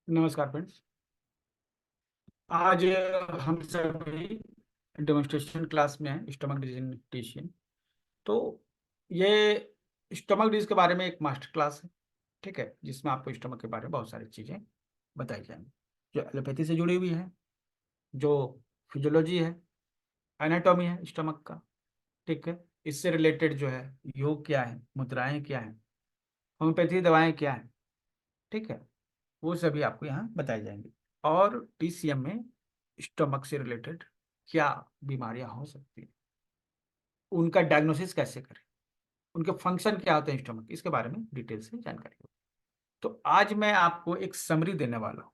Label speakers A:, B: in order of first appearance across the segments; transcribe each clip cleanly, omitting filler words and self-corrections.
A: नमस्कार फ्रेंड्स। आज हम सभी डेमोन्स्ट्रेशन क्लास में हैं स्टमक डिजीज। तो ये स्टमक डिजीज के बारे में एक मास्टर क्लास है, ठीक है, जिसमें आपको स्टमक के बारे में बहुत सारी चीज़ें बताई जाएंगी जो एलोपैथी से जुड़ी हुई है, जो फिजियोलॉजी है, एनाटॉमी है स्टमक का, ठीक है। इससे रिलेटेड जो है योग क्या है, मुद्राएं क्या है, होम्योपैथी दवाएं क्या है, ठीक है, वो सभी आपको यहाँ बताई जाएंगी। और टीसीएम में स्टमक से रिलेटेड क्या बीमारियां हो सकती हैं, उनका डायग्नोसिस कैसे करें, उनके फंक्शन क्या होते हैं स्टमक, इसके बारे में डिटेल से जानकारी हो। तो आज मैं आपको एक समरी देने वाला हूँ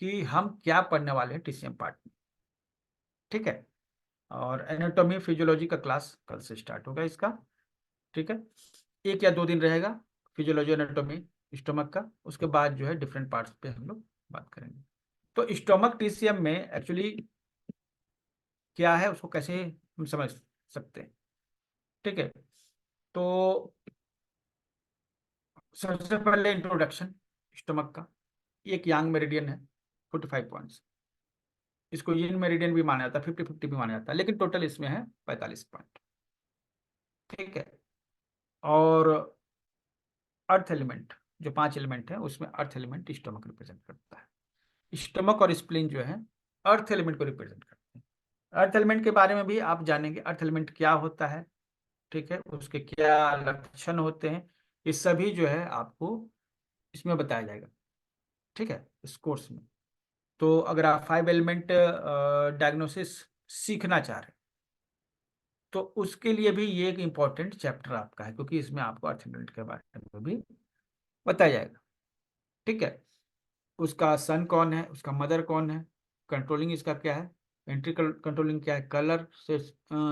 A: कि हम क्या पढ़ने वाले हैं टीसीएम पार्ट में, ठीक है। और एनाटॉमी फिजियोलॉजी का क्लास कल से स्टार्ट होगा इसका, ठीक है। 1 या 2 दिन रहेगा फिजियोलॉजी एनाटॉमी स्टमक का, उसके बाद जो है डिफरेंट पार्ट्स पे हम लोग बात करेंगे। तो स्टोमक टीसीएम में एक्चुअली क्या है, उसको कैसे हम समझ सकते हैं, ठीक है। तो सबसे पहले इंट्रोडक्शन स्टमक का। एक यांग मेरिडियन है, 45 पॉइंट्स। इसको यिन मेरिडियन भी माना जाता है, 50-50 भी माना जाता है, लेकिन टोटल इसमें है 45 पॉइंट, ठीक है। और अर्थ एलिमेंट, जो 5 एलिमेंट है उसमें अर्थ एलिमेंट स्टमक रिप्रेजेंट करता है। स्टमक और स्प्लीन जो है अर्थ एलिमेंट को रिप्रेजेंट करते हैं। अर्थ एलिमेंट के बारे में भी आप जानेंगे, अर्थ एलिमेंट क्या होता है, ठीक है, उसके क्या लक्षण होते हैं, ये सभी जो है आपको इसमें बताया जाएगा, ठीक है, इस कोर्स में। तो अगर आप 5 एलिमेंट डायग्नोसिस सीखना चाह रहे हैं तो उसके लिए भी ये एक इम्पॉर्टेंट चैप्टर आपका है, क्योंकि इसमें आपको अर्थ एलिमेंट के बारे में भी बताया जाएगा, ठीक है। उसका सन कौन है, उसका मदर कौन है, कंट्रोलिंग इसका क्या है, वेंट्रिकल कंट्रोलिंग क्या है, कलर से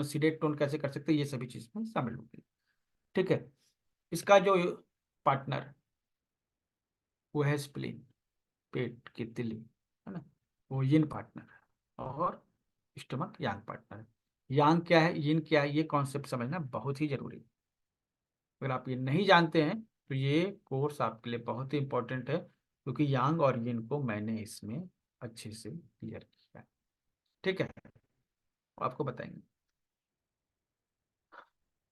A: सीडेट टोन कैसे कर सकते हैं, ये सभी चीज़ में शामिल होगी, ठीक है। इसका जो पार्टनर वो है स्प्लीन, पेट की तिल्ली, है ना, वो यिन पार्टनर है। और स्टमक यांग पार्टनर है। यांग क्या है, यिन क्या है, ये कॉन्सेप्ट समझना बहुत ही जरूरी है। अगर आप ये नहीं जानते हैं तो ये कोर्स आपके लिए बहुत ही इंपॉर्टेंट है, क्योंकि यांग और यिन को मैंने इसमें अच्छे से क्लियर किया है, ठीक है। आपको बताएंगे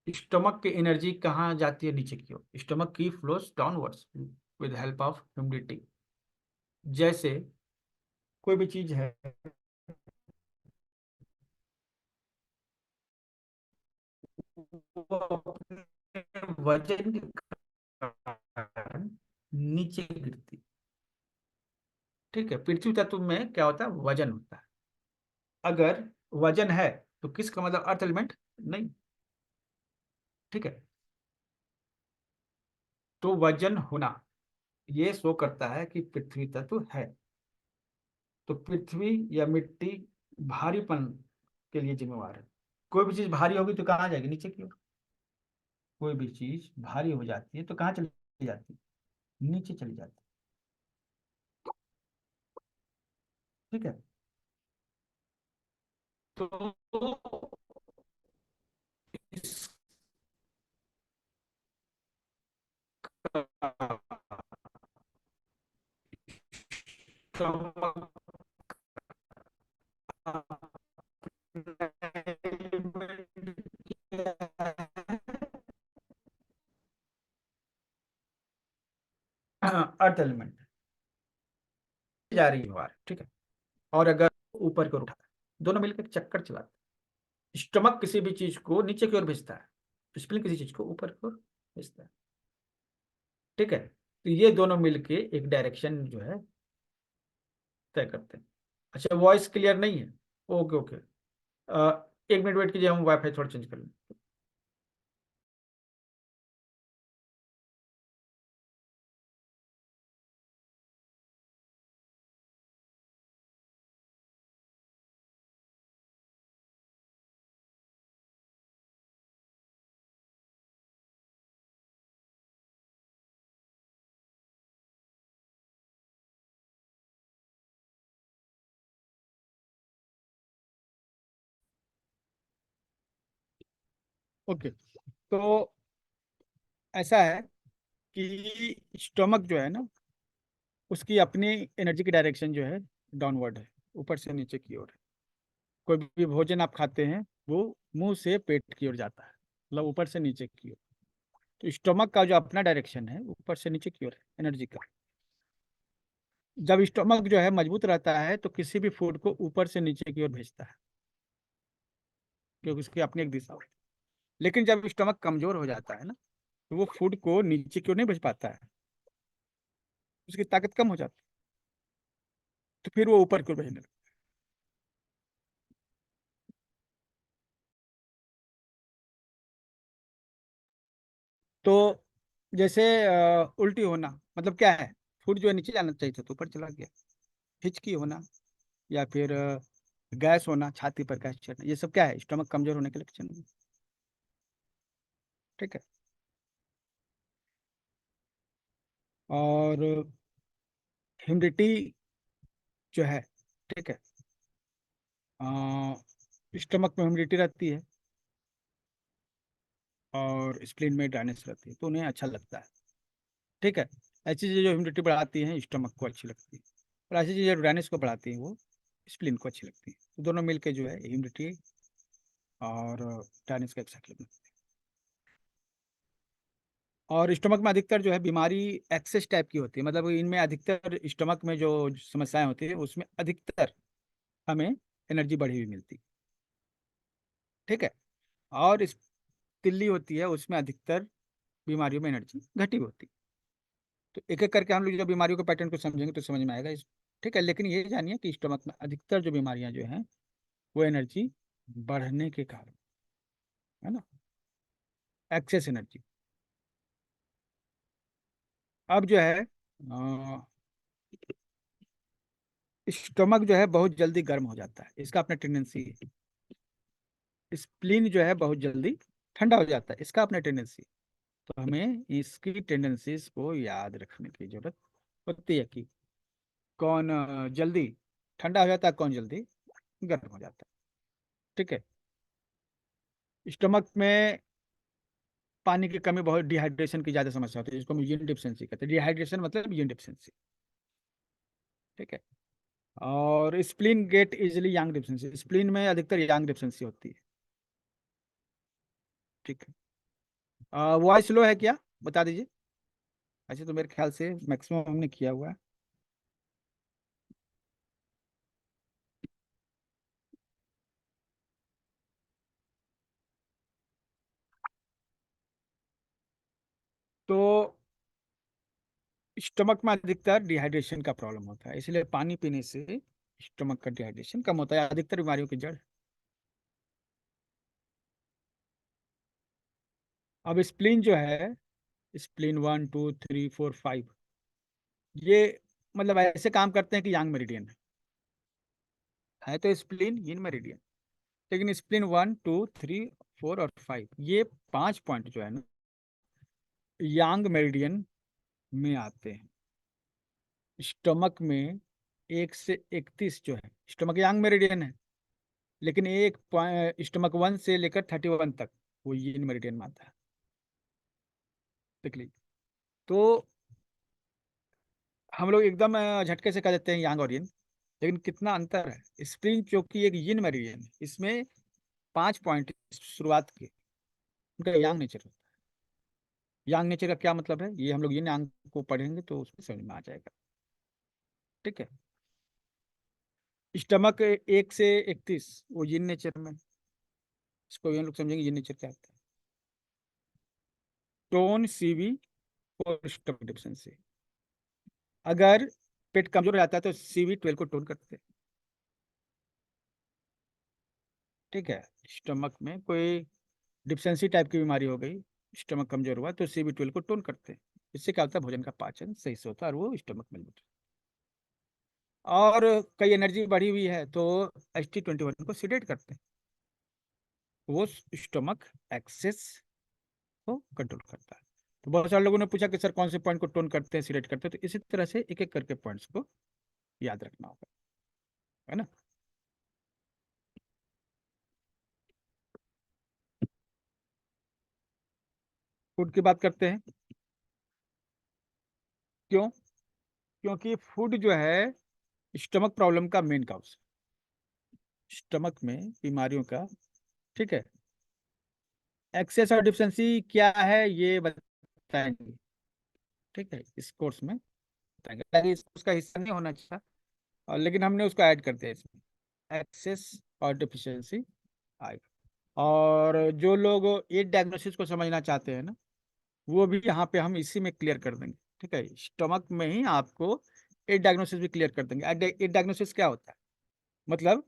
A: स्टमक की एनर्जी कहाँ जाती है, नीचे की ओर। स्टमक की flows downwards with help of humidity. जैसे कोई भी चीज है, वो अपने वजन के कारण नीचे गिरती, ठीक है। पृथ्वी तत्व में क्या होता है, वजन होता है। अगर वजन है तो किसका मतलब अर्थ एलिमेंट नहीं, ठीक है। तो वजन होना ये शो करता है कि पृथ्वी तत्व है। तो पृथ्वी या मिट्टी भारीपन के लिए जिम्मेवार है। कोई भी चीज भारी होगी तो कहाँ जाएगी, नीचे की ओर। कोई भी चीज भारी हो जाती है तो कहाँ चली जाती है, नीचे चली जाती है, ठीक है। तो इसका अर्थ एलिमेंट जा रही है बाहर, ठीक है। और अगर ऊपर की ओर उठाता है, दोनों मिलकर एक चक्कर चलाते हैं। स्टमक किसी भी चीज को नीचे की ओर भेजता है, स्प्लीन किसी चीज को ऊपर की ओर भेजता है, ठीक है। तो ये दोनों मिलके एक डायरेक्शन जो है तय करते हैं। अच्छा, वॉइस क्लियर नहीं है, ओके ओके। 1 मिनट वेट कीजिए, हम वाईफाई थोड़ा चेंज कर लें। ओके, तो ऐसा है कि स्टमक जो है ना, उसकी अपनी एनर्जी की डायरेक्शन जो है डाउनवर्ड है, ऊपर से नीचे की ओर है। कोई भी भोजन आप खाते हैं वो मुंह से पेट की ओर जाता है, मतलब ऊपर से नीचे की ओर। तो स्टोमक का जो अपना डायरेक्शन है ऊपर से नीचे की ओर है एनर्जी का। जब स्टोमक जो है मजबूत रहता है तो किसी भी फूड को ऊपर से नीचे की ओर भेजता है, क्योंकि उसकी अपनी एक दिशा होती है। लेकिन जब स्टोमक कमजोर हो जाता है ना, तो वो फूड को नीचे की ओर नहीं भेज पाता है, उसकी ताकत कम हो जाती है, तो फिर वो ऊपर की ओर भेजने लगता है। तो जैसे उल्टी होना मतलब क्या है, फूड जो है नीचे जाना चाहिए था तो ऊपर चला गया। हिचकी होना, या फिर गैस होना, छाती पर गैस चढ़ना, ये सब क्या है, स्टमक कमजोर होने के लक्षण है। ठीक है। और ह्यूमिडिटी जो है, ठीक है, स्टमक में ह्यूमिडिटी रहती है और स्प्लीन में ड्राइनेस रहती है, तो उन्हें अच्छा लगता है। ठीक है। ऐसी चीज़ें जो ह्यूमिडिटी बढ़ाती हैं स्टमक को अच्छी लगती है, और ऐसी चीज़ें जो ड्राइनेस को बढ़ाती हैं वो स्प्लीन को अच्छी लगती है। तो दोनों मिलके जो है ह्यूमिडिटी और ड्राइनेस का एक साइकिल बनती है। और स्टमक में अधिकतर जो है बीमारी एक्सेस टाइप की होती है, मतलब इनमें अधिकतर स्टमक में जो समस्याएं होती है उसमें अधिकतर हमें एनर्जी बढ़ी हुई मिलती है। ठीक है। और इस तिल्ली होती है उसमें अधिकतर बीमारियों में एनर्जी घटी हुई होती है। तो एक एक करके हम लोग जब बीमारियों के पैटर्न को समझेंगे तो समझ में आएगा इस। ठीक है, लेकिन ये जानिए कि स्टमक में अधिकतर जो बीमारियां जो हैं वो एनर्जी बढ़ने के कारण, है ना, एक्सेस एनर्जी। अब जो है स्टमक जो है बहुत जल्दी गर्म हो जाता है, इसका अपना टेंडेंसी है। स्प्लीन जो है बहुत जल्दी ठंडा हो जाता है, इसका अपना टेंडेंसी। तो हमें इसकी टेंडेंसीज को याद रखने की जरूरत होती है कि कौन जल्दी ठंडा हो जाता है, कौन जल्दी गर्म हो जाता है। ठीक है। स्टमक में पानी की कमी, बहुत डिहाइड्रेशन की ज्यादा समस्या होती है, जिसको हम यूरिन डिफिशियंसी कहते हैं। डिहाइड्रेशन मतलब यूरिन डिफिशियंसी। ठीक है। और स्प्लीन गेट इजिली यांग डिफिशियंसी, स्प्लीन में अधिकतर यांग डिफिशियंसी होती है। ठीक है। वॉइस लो है क्या, बता दीजिए। ऐसे तो मेरे ख्याल से मैक्सिमम हमने किया हुआ है। तो स्टमक में अधिकतर डिहाइड्रेशन का प्रॉब्लम होता है, इसलिए पानी पीने से स्टमक का डिहाइड्रेशन कम होता है, अधिकतर बीमारियों की जड़। अब स्प्लीन जो है, स्प्लीन 1 2 3 4 5, ये मतलब ऐसे काम करते हैं कि यांग मेरिडियन है तो स्प्लीन यिन मेरिडियन। लेकिन स्प्लीन 1 2 3 4 और 5, ये 5 पॉइंट जो है ना यांग मेरिडियन में आते हैं। स्टमक में 1 से 31 जो है स्टमक यांग मेरिडियन है, लेकिन स्टमक 1 से लेकर 31 तक वो यिन मेरिडियन में आता है। देख लीजिए। तो हम लोग एकदम झटके से कह देते हैं यांग और यिन, लेकिन कितना अंतर है। स्प्रिंग जो कि एक यिन मेरिडियन है, इसमें 5 पॉइंट शुरुआत के उनका यांग नेचर होता है। यांग नेचर का क्या मतलब है, ये हम लोग यिन यांग को पढ़ेंगे तो उसमें समझ में आ जाएगा। ठीक है। स्टमक 1 से 31 वो यिन नेचर में, इसको हम लोग समझेंगे यिन नेचर क्या होता है। टोन सीवी और स्टमक डिफिशियंसी, अगर पेट कमजोर हो जाता है तो CV12 को टोन करते हैं। ठीक है। स्टमक में कोई डिफिशियंसी टाइप की बीमारी हो गई, स्टमक कमजोर हुआ तो CV12 को टोन करते हैं। इससे क्या होता है, भोजन का पाचन सही से होता है और वो स्टमक में होता है। और कई एनर्जी बढ़ी हुई है तो ST21 को सिडेट करते हैं, वो स्टमक एक्सेस को कंट्रोल करता है। तो बहुत सारे लोगों ने पूछा कि सर कौन से पॉइंट को टोन करते हैं, सिलेक्ट करते हैं, तो इसी तरह से एक एक करके पॉइंट्स को याद रखना होगा, है ना। फूड की बात करते हैं। क्यों, क्योंकि फूड जो है स्टमक प्रॉब्लम का मेन काउस, स्टमक में बीमारियों का। ठीक है, एक्सेस और डिफिशिएंसी क्या है ये बताएंगे। ठीक है, इस कोर्स में बताएंगे, ताकि इस कोर्स का हिस्सा नहीं होना चाहिए, और लेकिन हमने उसको ऐड कर दिया इसमें, एक्सेस और डिफिशिएंसी आएगा। और जो लोग ये डायग्नोसिस को समझना चाहते हैं ना, वो भी यहाँ पे हम इसी में क्लियर कर देंगे। ठीक है, स्टमक में ही आपको ये डायग्नोसिस भी क्लियर कर देंगे। ये डायग्नोसिस क्या होता है, मतलब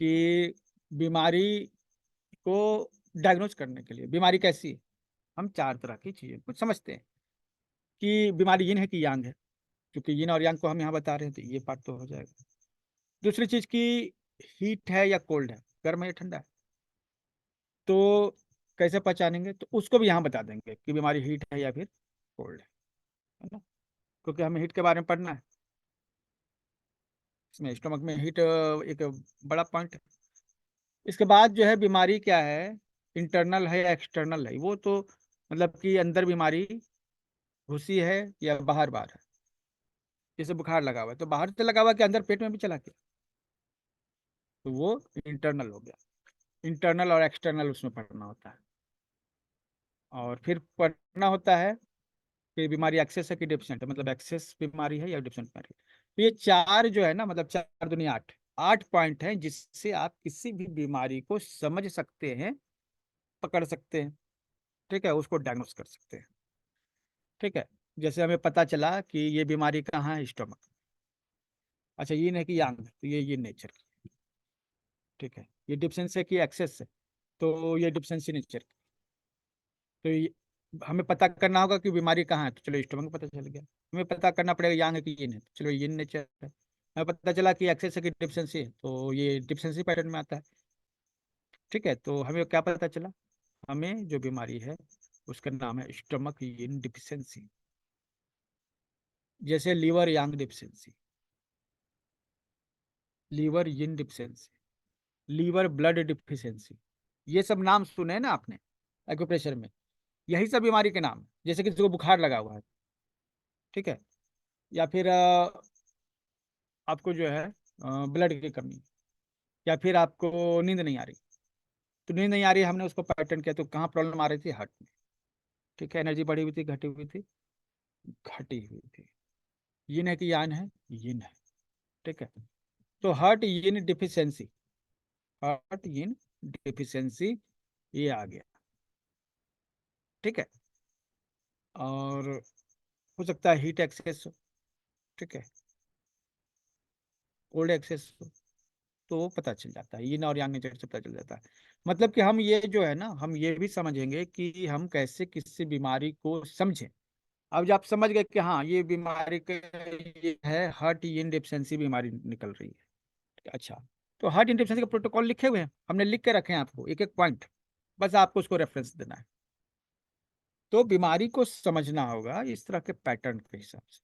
A: कि बीमारी को डायग्नोज करने के लिए, बीमारी कैसी है, हम चार तरह की चीजें कुछ समझते हैं कि बीमारी यिन है कि यांग है। क्योंकि यिन और यांग को हम यहाँ बता रहे हैं, तो ये पार्ट तो हो जाएगा। दूसरी चीज की हीट है या कोल्ड है, गर्म है या ठंडा है, तो कैसे पहचानेंगे, तो उसको भी यहाँ बता देंगे कि बीमारी हीट है या फिर कोल्ड है ना। क्योंकि हमें हीट के बारे में पढ़ना है, इसमें स्टमक में हीट एक बड़ा पॉइंट है। इसके बाद जो है बीमारी क्या है, इंटरनल है या एक्सटर्नल है, वो तो मतलब कि अंदर बीमारी घुसी है या बाहर बाहर है। जैसे बुखार लगा हुआ है, तो बाहर से लगा हुआ कि अंदर पेट में भी चला गया, तो वो इंटरनल हो गया। इंटरनल और एक्सटर्नल उसमें पढ़ना होता है। और फिर पढ़ना होता है कि बीमारी एक्सेस है कि डेफिशिएंट है, मतलब एक्सेस बीमारी है या डेफिशिएंट बीमारी है। तो ये चार जो है ना, मतलब चार दुनिया आठ, आठ पॉइंट हैं जिससे आप किसी भी बीमारी को समझ सकते हैं, पकड़ सकते हैं। ठीक है, उसको डायग्नोस कर सकते हैं। ठीक है, जैसे हमें पता चला कि ये बीमारी कहाँ है, स्टमक। अच्छा, ये नहीं कि यांग है, तो ये नेचर की। ठीक है, ये डिफिशिएंसी है कि एक्सेस है, तो ये डिफिशिएंसी नेचर की। तो हमें पता करना होगा कि बीमारी कहाँ है, तो चलो स्टमक पता चल गया। हमें पता करना पड़ेगा यांग है कि यिन है, तो चलो यिन नेचर है। हमें पता चला कि एक्सेस है कि डिफिशिएंसी है, तो ये डिफिशिएंसी पैटर्न में आता है। ठीक है, तो हमें क्या पता चला, हमें जो बीमारी है उसका नाम है स्टमक यिन डिफिशिएंसी। जैसे लीवर यांग डिफिशिएंसी, लीवर यिन डिफिशिएंसी, लीवर ब्लड डिफिशिएंसी, ये सब नाम सुने हैं ना आपने एक्यूप्रेशर में, यही सब बीमारी के नाम हैं। जैसे किसी को बुखार लगा हुआ है, ठीक है, या फिर आपको जो है ब्लड की कमी, या फिर आपको नींद नहीं आ रही, तो नींद नहीं आ रही, हमने उसको पैटर्न किया, तो कहाँ प्रॉब्लम आ रही थी, हार्ट में। ठीक है, एनर्जी बढ़ी हुई थी, घटी हुई थी, घटी हुई थी। यिन है कि यान है, यिन है। ठीक है, तो हार्ट यिन डिफिशियंसी, हार्ट यिन डिफिशियंसी, ये आ गया। ठीक है, और हो सकता है हीट एक्सेस हो, ठीक है, कोल्ड एक्सेस हो, तो वो पता चल जाता है, यिन और यांग नेचर से पता चल जाता है। मतलब कि हम ये जो है ना, हम ये भी समझेंगे कि हम कैसे किसी बीमारी को समझें। अब जब आप समझ गए कि हाँ ये बीमारी के, ये है हार्ट इन डेफिशिएंसी बीमारी निकल रही है। अच्छा, तो हार्ट इन डेफिशिएंसी का प्रोटोकॉल लिखे हुए हैं, हमने लिख के रखे हैं आपको एक एक पॉइंट, बस आपको उसको रेफरेंस देना है। तो बीमारी को समझना होगा इस तरह के पैटर्न के हिसाब से।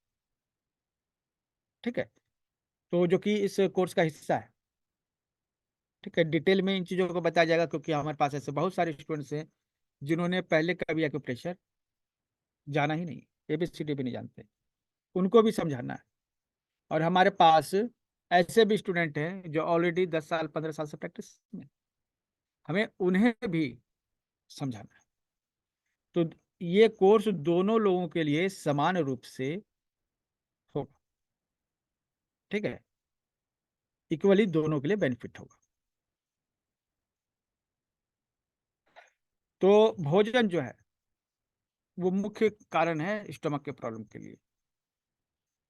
A: ठीक है, तो जो कि इस कोर्स का हिस्सा है। ठीक है, डिटेल में इन चीज़ों को बताया जाएगा, क्योंकि हमारे पास ऐसे बहुत सारे स्टूडेंट्स हैं जिन्होंने पहले कभी एक्यूप्रेशर जाना ही नहीं, एबीसीडी भी नहीं जानते, उनको भी समझाना है। और हमारे पास ऐसे भी स्टूडेंट हैं जो ऑलरेडी 10 साल 15 साल से प्रैक्टिस में, हमें उन्हें भी समझाना है। तो ये कोर्स दोनों लोगों के लिए समान रूप से होगा। ठीक है, इक्वली दोनों के लिए बेनिफिट होगा। तो भोजन जो है वो मुख्य कारण है स्टमक के प्रॉब्लम के लिए।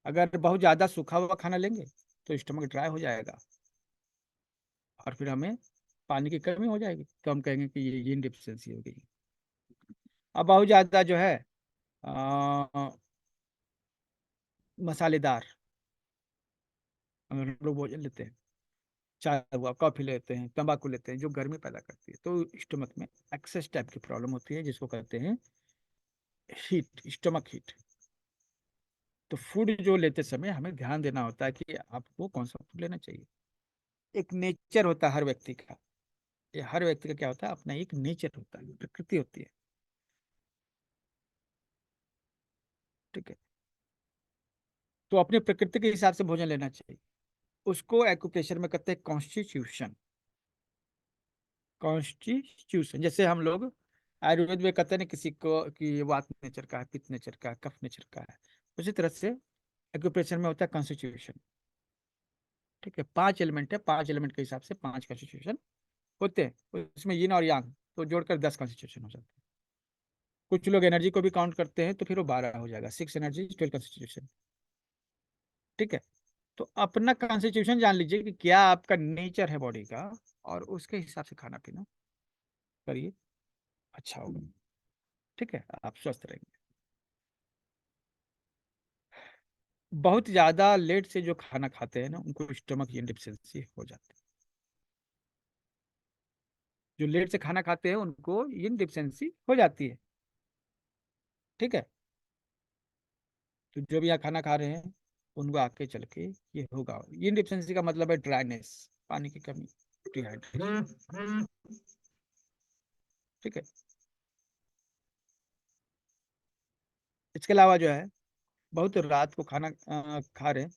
A: अगर बहुत ज़्यादा सूखा हुआ खाना लेंगे तो स्टमक ड्राई हो जाएगा, और फिर हमें पानी की कमी हो जाएगी, तो हम कहेंगे कि ये yin डिफिशियंसी हो गई। अब बहुत ज़्यादा जो है आ, मसालेदार अगर हम लोग भोजन लेते हैं, चाय हुआ, कॉफ़ी लेते हैं, तंबाकू लेते हैं, जो गर्मी पैदा करती है, तो स्टमक में एक्सेस टाइप की प्रॉब्लम होती है, जिसको कहते हैं हीट, स्टमक हीट। तो फूड जो लेते समय हमें ध्यान देना होता है कि आपको कौन सा फूड लेना चाहिए। एक नेचर होता है हर व्यक्ति का, ये हर व्यक्ति का क्या होता है, अपना एक नेचर होता है, प्रकृति होती है। ठीक है, तो अपनी प्रकृति के हिसाब से भोजन लेना चाहिए। उसको एक्यूप्रेशर में कहते हैं कॉन्स्टिट्यूशन। कॉन्स्टिट्यूशन जैसे हम लोग आयुर्वेद में कहते हैं ना किसी को कि वात नेचर का है, पित्त नेचर का है, कफ नेचर का है, उसी तरह से एक्यूप्रेशर में होता है कॉन्स्टिट्यूशन। ठीक है, 5 एलिमेंट है, 5 एलिमेंट के हिसाब से 5 कॉन्स्टिट्यूशन होते हैं, उसमें यिन और यांग तो जोड़कर 10 कॉन्स्टिट्यूशन हो जाते हैं। कुछ लोग एनर्जी को भी काउंट करते हैं तो फिर वो 12 हो जाएगा, 6 एनर्जी 12 कॉन्स्टिट्यूशन। ठीक है, तो अपना कॉन्स्टिट्यूशन जान लीजिए कि क्या आपका नेचर है बॉडी का, और उसके हिसाब से खाना पीना करिए, अच्छा होगा। ठीक है, आप स्वस्थ रहेंगे। बहुत ज्यादा लेट से जो खाना खाते हैं ना उनको स्टमक डिफिशियंसी हो जाती है। जो लेट से खाना खाते हैं उनको इन डिफिशियंसी हो जाती है। ठीक है, तो जो भी यहाँ खाना खा रहे हैं उनको आके चल के ये होगा। इन डिफिशियंसी का मतलब है ड्राइनेस, पानी की कमी, डिहाइड्रेशन। ठीक है, इसके अलावा जो है बहुत रात को खाना खा रहे हैं,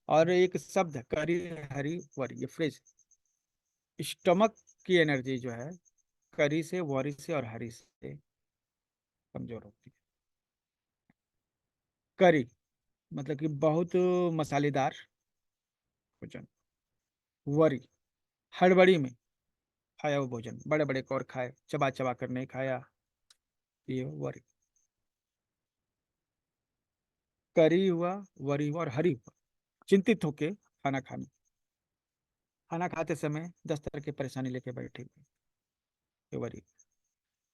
A: और एक शब्द है करी हरी वरी, ये फ्रेज, स्टमक की एनर्जी जो है करी से, वरी से और हरी से कमजोर होती है। करी मतलब कि बहुत मसालेदार भोजन। वरी हड़बड़ी में खाया हुआ भोजन, बड़े बड़े कौर खाए, चबा चबा कर नहीं खाया, ये वरी। करी हुआ, वरी हुआ और हरी हुआ, चिंतित होके खाना खाना, खाना खाते समय 10 तरह की परेशानी लेके बैठे हुए, ये वरी।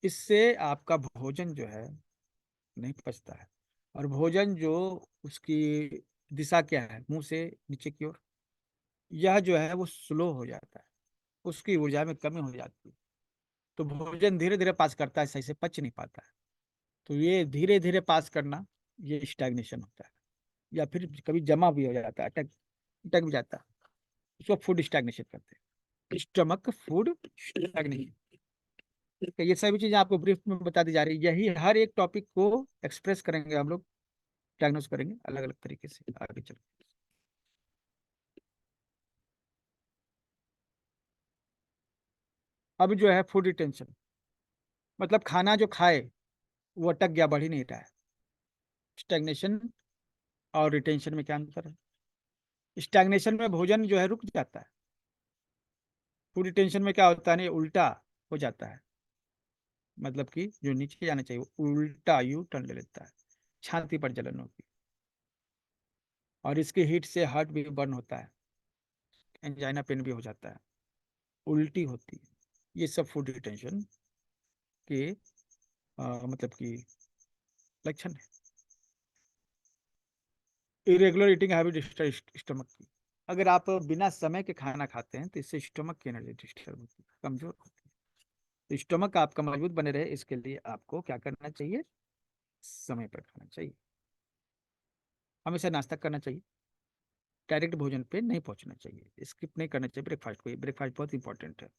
A: इससे आपका भोजन जो है नहीं पचता है, और भोजन जो उसकी दिशा क्या है, मुंह से नीचे की ओर, यह जो है वो स्लो हो जाता है, उसकी ऊर्जा में कमी हो जाती है। तो भोजन धीरे धीरे पास करता है, सही से पच नहीं पाता है। तो ये धीरे धीरे पास करना, ये स्टैग्नेशन होता है, या फिर कभी जमा भी हो जाता है, अटक अटक भी जाता है, उसको फूड स्टैग्नेशन करते हैं, स्टमक फूड स्टैग्नेशन। ये सभी चीजें आपको ब्रीफ में बता दी जा रही है, यही हर एक टॉपिक को एक्सप्रेस करेंगे हम लोग, डायग्नोस करेंगे अलग अलग तरीके से आगे चल। अब जो है फूड रिटेंशन, मतलब खाना जो खाए वो अटक गया, बढ़ ही नहीं रहा है। स्टैग्नेशन और रिटेंशन में क्या अंतर है? स्टैग्नेशन में भोजन जो है रुक जाता है, फूड रिटेंशन में क्या होता है ना, उल्टा हो जाता है, मतलब कि जो नीचे जाना चाहिए वो उल्टा यू टर्न ले लेता है, छाती पर जलन होगी, और इसके हीट से हार्ट भी बर्न होता है, एंजाइना पेन भी हो जाता है, उल्टी होती है। ये सब फूड रिटेंशन के मतलब कि लक्षण है। इरेगुलर ईटिंग हैबिट स्टमक की, अगर आप बिना समय के खाना खाते हैं तो इससे स्टमक की एनर्जी डिस्टर्ब होती है, कमजोर होती है। तो स्टमक आपका मजबूत बने रहे इसके लिए आपको क्या करना चाहिए, समय पर खाना चाहिए, हमेशा नाश्ता करना चाहिए, डायरेक्ट भोजन पे नहीं पहुंचना चाहिए, स्किप नहीं करना चाहिए ब्रेकफास्ट को, ब्रेकफास्ट बहुत इंपॉर्टेंट है।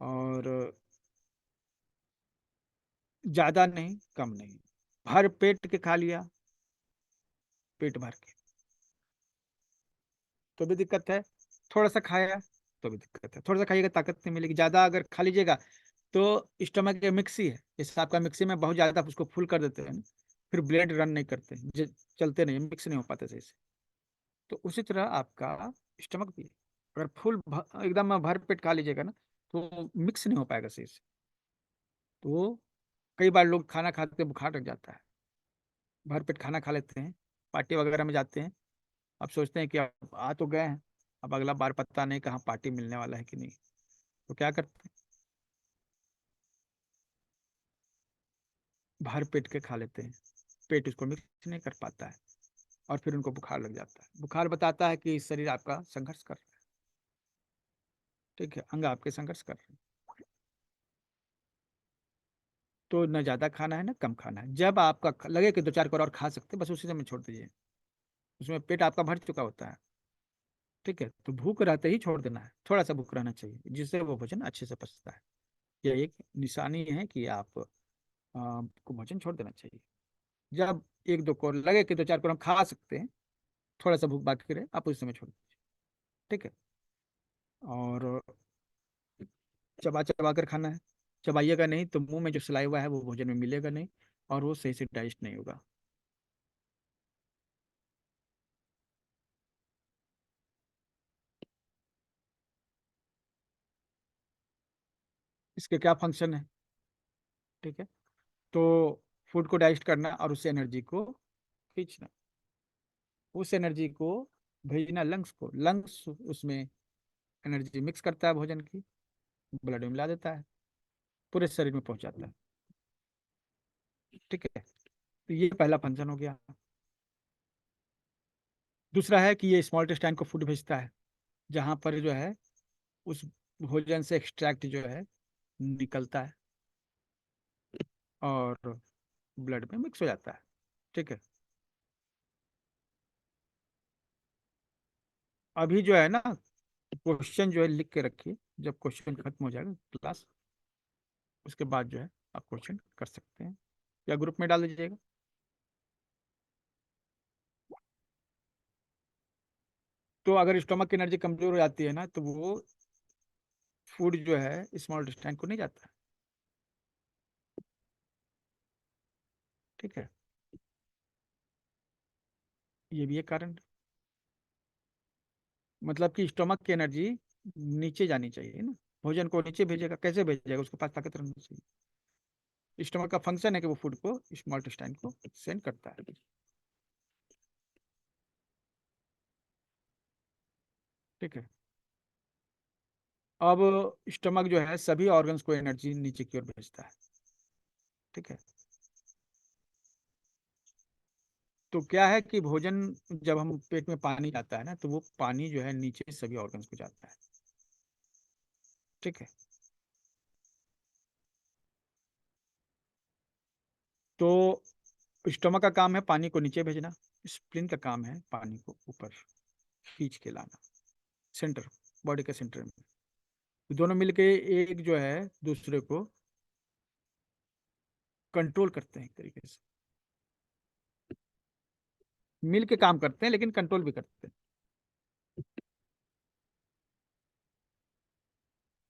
A: और ज्यादा नहीं, कम नहीं, भर पेट के खा लिया, पेट भर के तो भी दिक्कत है, थोड़ा सा खाया तो भी दिक्कत है, थोड़ा सा खाइएगा ताकत नहीं मिलेगी, ज्यादा अगर खा लीजिएगा तो स्टमक एक मिक्सी है, जैसे आपका मिक्सी में बहुत ज्यादा उसको फुल कर देते हैं, फिर ब्लेड रन नहीं करते, चलते नहीं, मिक्स नहीं हो पाते सही से। तो उसी तरह आपका स्टमक भी, अगर एकदम भर पेट खा लीजिएगा ना तो मिक्स नहीं हो पाएगा सही से। तो कई बार लोग खाना खाते बुखार लग जाता है, भर पेट खाना खा लेते हैं, पार्टी वगैरह में जाते हैं, अब सोचते हैं कि अब आ तो गए हैं, अब अगला बार पता नहीं कहाँ पार्टी मिलने वाला है कि नहीं, तो क्या करते हैं, भर पेट के खा लेते हैं, पेट उसको मिक्स नहीं कर पाता है, और फिर उनको बुखार लग जाता है। बुखार बताता है कि शरीर आपका संघर्ष कर रहा है। ठीक है, अंग आपके संघर्ष कर रहे हैं। तो न ज्यादा खाना है ना कम खाना है, जब आपका लगे कि 2 4 और खा सकते हैं, बस उसी समय छोड़ दीजिए, उसमें पेट आपका भर चुका होता है। ठीक है, तो भूख रहते ही छोड़ देना है, थोड़ा सा भूख रहना चाहिए जिससे वो भोजन अच्छे से पचता है। यह एक निशानी है कि आप को भोजन छोड़ देना चाहिए। जब 1 2 कोर लगे कि 2 4 कोर हम खा सकते हैं, थोड़ा सा भूख बाकी रहे आप उस समय छोड़ दीजिए। ठीक है। और चबा चबा कर खाना है। चबाइएगा नहीं तो मुंह में जो सलाइवा है वो भोजन में मिलेगा नहीं, और वो सही से डाइजेस्ट नहीं होगा। इसके क्या फंक्शन है? ठीक है। तो फूड को डाइजेस्ट करना और उससे एनर्जी को खींचना, उस एनर्जी को भेजना लंग्स को, लंग्स उसमें एनर्जी मिक्स करता है भोजन की, ब्लड में मिला देता है, पूरे शरीर में पहुंचाता है। ठीक है। तो ये पहला फंक्शन हो गया। दूसरा है कि ये स्मॉल इंटेस्टाइन को फूड भेजता है, जहाँ पर जो है उस भोजन से एक्सट्रैक्ट जो है निकलता है और ब्लड में मिक्स हो जाता है। ठीक है। अभी जो है ना, क्वेश्चन जो है लिख के रखिए, जब क्वेश्चन खत्म हो जाएगा क्लास, उसके बाद जो है आप क्वेश्चन कर सकते हैं या ग्रुप में डाल दीजिएगा। तो अगर स्टोमक की एनर्जी कमजोर हो जाती है ना, तो वो फूड जो है स्मॉल इंटेस्टाइन को नहीं जाता है। ठीक है। ये भी एक कारण है। मतलब कि स्टोमक की एनर्जी नीचे जानी चाहिए ना, भोजन को नीचे भेजेगा, कैसे भेजेगा? उसके पास ताकत रहनी चाहिए। स्टोमक का फंक्शन है कि वो फूड को स्मॉल इंटेस्टाइन को सेंड करता है। ठीक है। अब स्टोमक जो है सभी ऑर्गन्स को एनर्जी नीचे की ओर भेजता है। ठीक है। तो क्या है कि भोजन, जब हम पेट में पानी जाता है ना, तो वो पानी जो है नीचे सभी ऑर्गन्स को जाता है। ठीक है। तो स्टोमक का काम है पानी को नीचे भेजना, स्प्लीन का काम है पानी को ऊपर खींच के लाना, सेंटर, बॉडी के सेंटर में। दोनों मिलके एक जो है दूसरे को कंट्रोल करते हैं एक तरीके से, मिल के काम करते हैं लेकिन कंट्रोल भी करते हैं।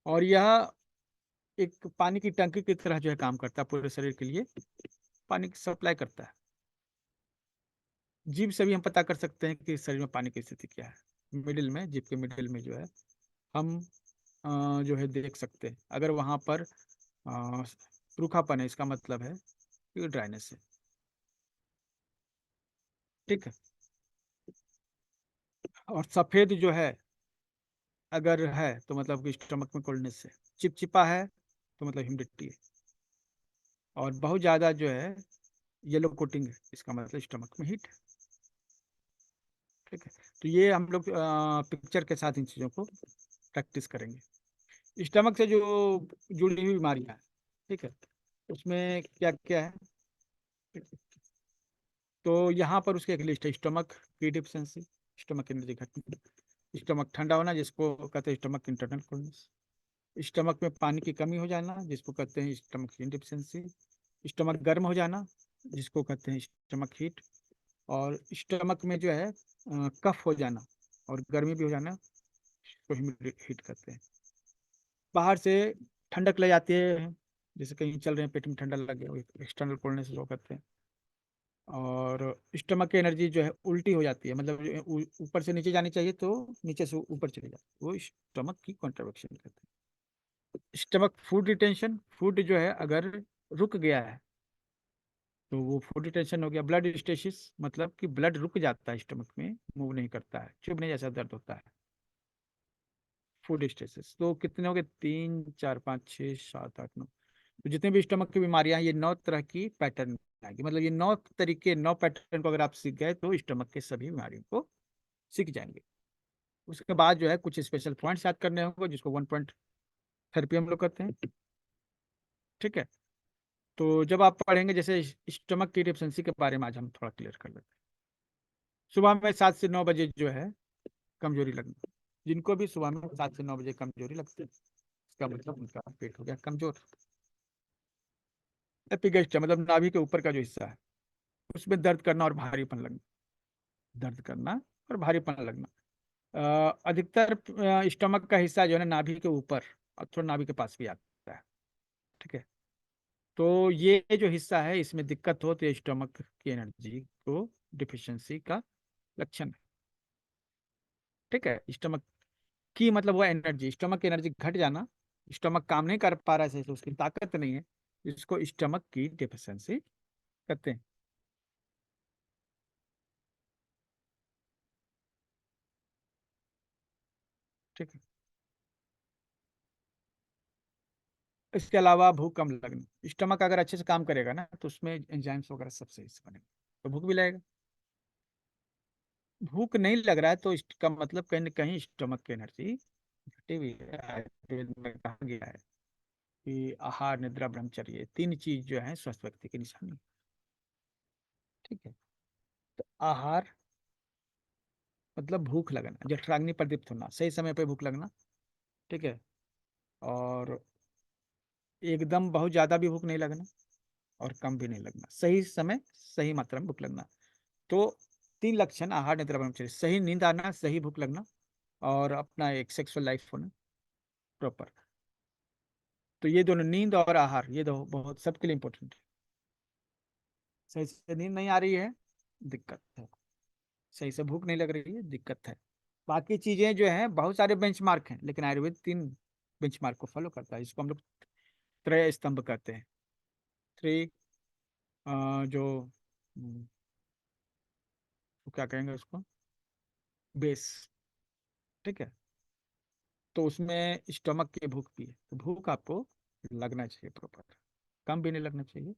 A: और यह एक पानी की टंकी की तरह जो है काम करता है, पूरे शरीर के लिए पानी की सप्लाई करता है। जीभ से भी हम पता कर सकते हैं कि शरीर में पानी की स्थिति क्या है। मिडिल में, जीभ के मिडिल में जो है हम जो है देख सकते हैं, अगर वहां पर रूखापन है, इसका मतलब है कि ड्राइनेस है। ठीक है। और सफेद जो है अगर है तो मतलब कि स्टमक में कोल्डनेस है, चिपचिपा है तो मतलब ह्यूमिडिटी है, और बहुत ज़्यादा जो है येलो कोटिंग है, इसका मतलब स्टमक में हीट है। ठीक है। तो ये हम लोग पिक्चर के साथ इन चीज़ों को प्रैक्टिस करेंगे। स्टमक से जो जुड़ी हुई बीमारियां हैं, ठीक है, उसमें क्या क्या है? तो यहाँ पर उसकी एक लिस्ट है। स्टमक की डिफिशियंसी, स्टमक एनर्जी घटना, स्टमक ठंडा होना जिसको कहते हैं स्टमक इंटरनल कोल्डनेस, स्टमक में पानी की कमी हो जाना जिसको कहते हैं स्टमक डिफिशियंसी, स्टमक गर्म हो जाना जिसको कहते हैं स्टमक हीट, और स्टमक में जो है कफ हो जाना और गर्मी भी हो जाना उसको हीट कहते हैं। बाहर से ठंडक ले जाती है, जैसे कहीं चल रहे हैं पेट में ठंडा लग गया, एक्सटर्नल कोल्डनेस वो कहते हैं। और स्टमक की एनर्जी जो है उल्टी हो जाती है, मतलब ऊपर से नीचे जानी चाहिए तो नीचे से ऊपर चली जाती है, वो स्टमक की कॉन्ट्रैक्शन कहते हैं। स्टमक फूड रिटेंशन, फूड जो है अगर रुक गया है तो वो फूड रिटेंशन हो गया। ब्लड स्टेसिस, मतलब कि ब्लड रुक जाता है स्टमक में, मूव नहीं करता है, चुभने जैसा दर्द होता है, फूड स्टेसिस। तो कितने हो गए? 3 4 5 6 7 8 9। तो जितने भी स्टमक की बीमारियां हैं, ये 9 तरह की पैटर्न आएगी, मतलब ये 9 तरीके, 9 पैटर्न को अगर आप सीख गए तो स्टमक के सभी बीमारियों को सीख जाएंगे। उसके बाद जो है कुछ स्पेशल पॉइंट्स याद करने होंगे जिसको 1 पॉइंट थेरेपी हम लोग करते हैं। ठीक है। तो जब आप पढ़ेंगे, जैसे स्टमक की डिफिशिएंसी के बारे में आज हम थोड़ा क्लियर कर लेते हैं। सुबह में 7 से 9 बजे जो है कमजोरी लगना, जिनको भी सुबह में 7 से 9 बजे कमजोरी लगती है, इसका मतलब उनका पेट हो गया कमजोर। एपिगेस्ट्रा मतलब नाभि के ऊपर का जो हिस्सा है, उसमें दर्द करना और भारीपन लगना, दर्द करना और भारीपन लगना। अधिकतर स्टमक का हिस्सा जो है ना नाभि के ऊपर और थोड़ा नाभि के पास भी आता है। ठीक है। तो ये जो हिस्सा है इसमें दिक्कत हो तो ये स्टमक की एनर्जी को डिफिशियंसी का लक्षण है। ठीक है। स्टमक की मतलब वो एनर्जी, स्टमक की एनर्जी घट जाना, स्टमक काम नहीं कर पा रहा है सही से, उसकी ताकत नहीं है, इसको स्टमक की डिफिशियंसी कहते हैं। ठीक है। इसके अलावा भूख कम लगना, स्टमक अगर अच्छे से काम करेगा ना तो उसमें एंजाइम्स वगैरह सब सही से बनेगा, तो भूख भी लगेगा। भूख नहीं लग रहा है तो इसका मतलब कहीं ना कहीं स्टमक की एनर्जी घटी हुई है। आयुर्वेद में कहा गया है कि आहार निद्रा ब्रह्मचर्य, तीन चीज जो है स्वस्थ व्यक्ति की निशानी। ठीक है। तो आहार मतलब भूख लगना, जठराग्नि प्रदीप्त होना, सही समय पे भूख लगना। ठीक है। और एकदम बहुत ज्यादा भी भूख नहीं लगना और कम भी नहीं लगना, सही समय सही मात्रा में भूख लगना। तो तीन लक्षण आहार निद्रा ब्रह्मचर्य, सही नींद आना, सही भूख लगना, और अपना एक सेक्सुअल लाइफ होना प्रॉपर। तो ये दोनों, नींद और आहार, ये दो बहुत सबके लिए इंपॉर्टेंट है। सही से नींद नहीं आ रही है, दिक्कत है। सही से भूख नहीं लग रही है, दिक्कत है। बाकी चीजें जो हैं बहुत सारे बेंचमार्क हैं, लेकिन आयुर्वेद तीन बेंचमार्क को फॉलो करता है, इसको हम लोग त्रय स्तंभ कहते हैं। थ्री जो वो क्या कहेंगे उसको, बेस। ठीक है। तो उसमें स्टमक की भूख भी है, तो भूख आपको लगना चाहिए प्रॉपर, कम भी नहीं लगना चाहिए,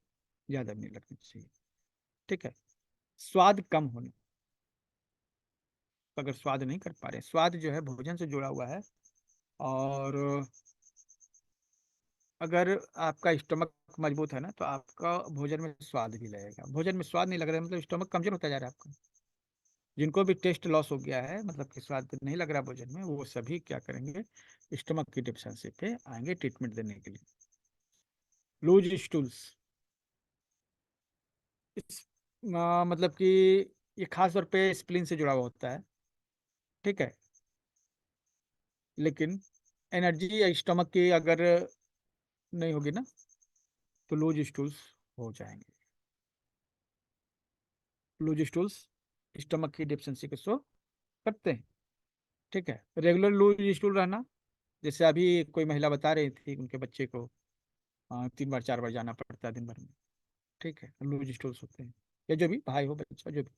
A: ज्यादा भी नहीं लगना चाहिए। ठीक है। स्वाद कम होना, अगर स्वाद नहीं कर पा रहे, स्वाद जो है भोजन से जुड़ा हुआ है। और अगर आपका स्टमक मजबूत है ना तो आपका भोजन में स्वाद भी लगेगा। भोजन में स्वाद नहीं लग रहा है मतलब स्टमक कमजोर होता जा रहा है आपका। जिनको भी टेस्ट लॉस हो गया है, मतलब कि स्वाद नहीं लग रहा भोजन में, वो सभी क्या करेंगे, स्टमक की डिफिशियंसी पे आएंगे ट्रीटमेंट देने के लिए। लूज स्टूल्स, इस मतलब कि ये खास तौर पे स्प्लीन से जुड़ा हुआ होता है। ठीक है। लेकिन एनर्जी या स्टमक की अगर नहीं होगी ना तो लूज स्टूल्स हो जाएंगे। लूज स्टूल्स स्टमक की डिफिशियंसी को शो करते हैं। ठीक है। रेगुलर लूज स्टूल रहना, जैसे अभी कोई महिला बता रही थी उनके बच्चे को 3 बार 4 बार जाना पड़ता है दिन भर में। ठीक है। लूज स्टूल्स होते हैं, या जो भी भाई हो बच्चा जो भी।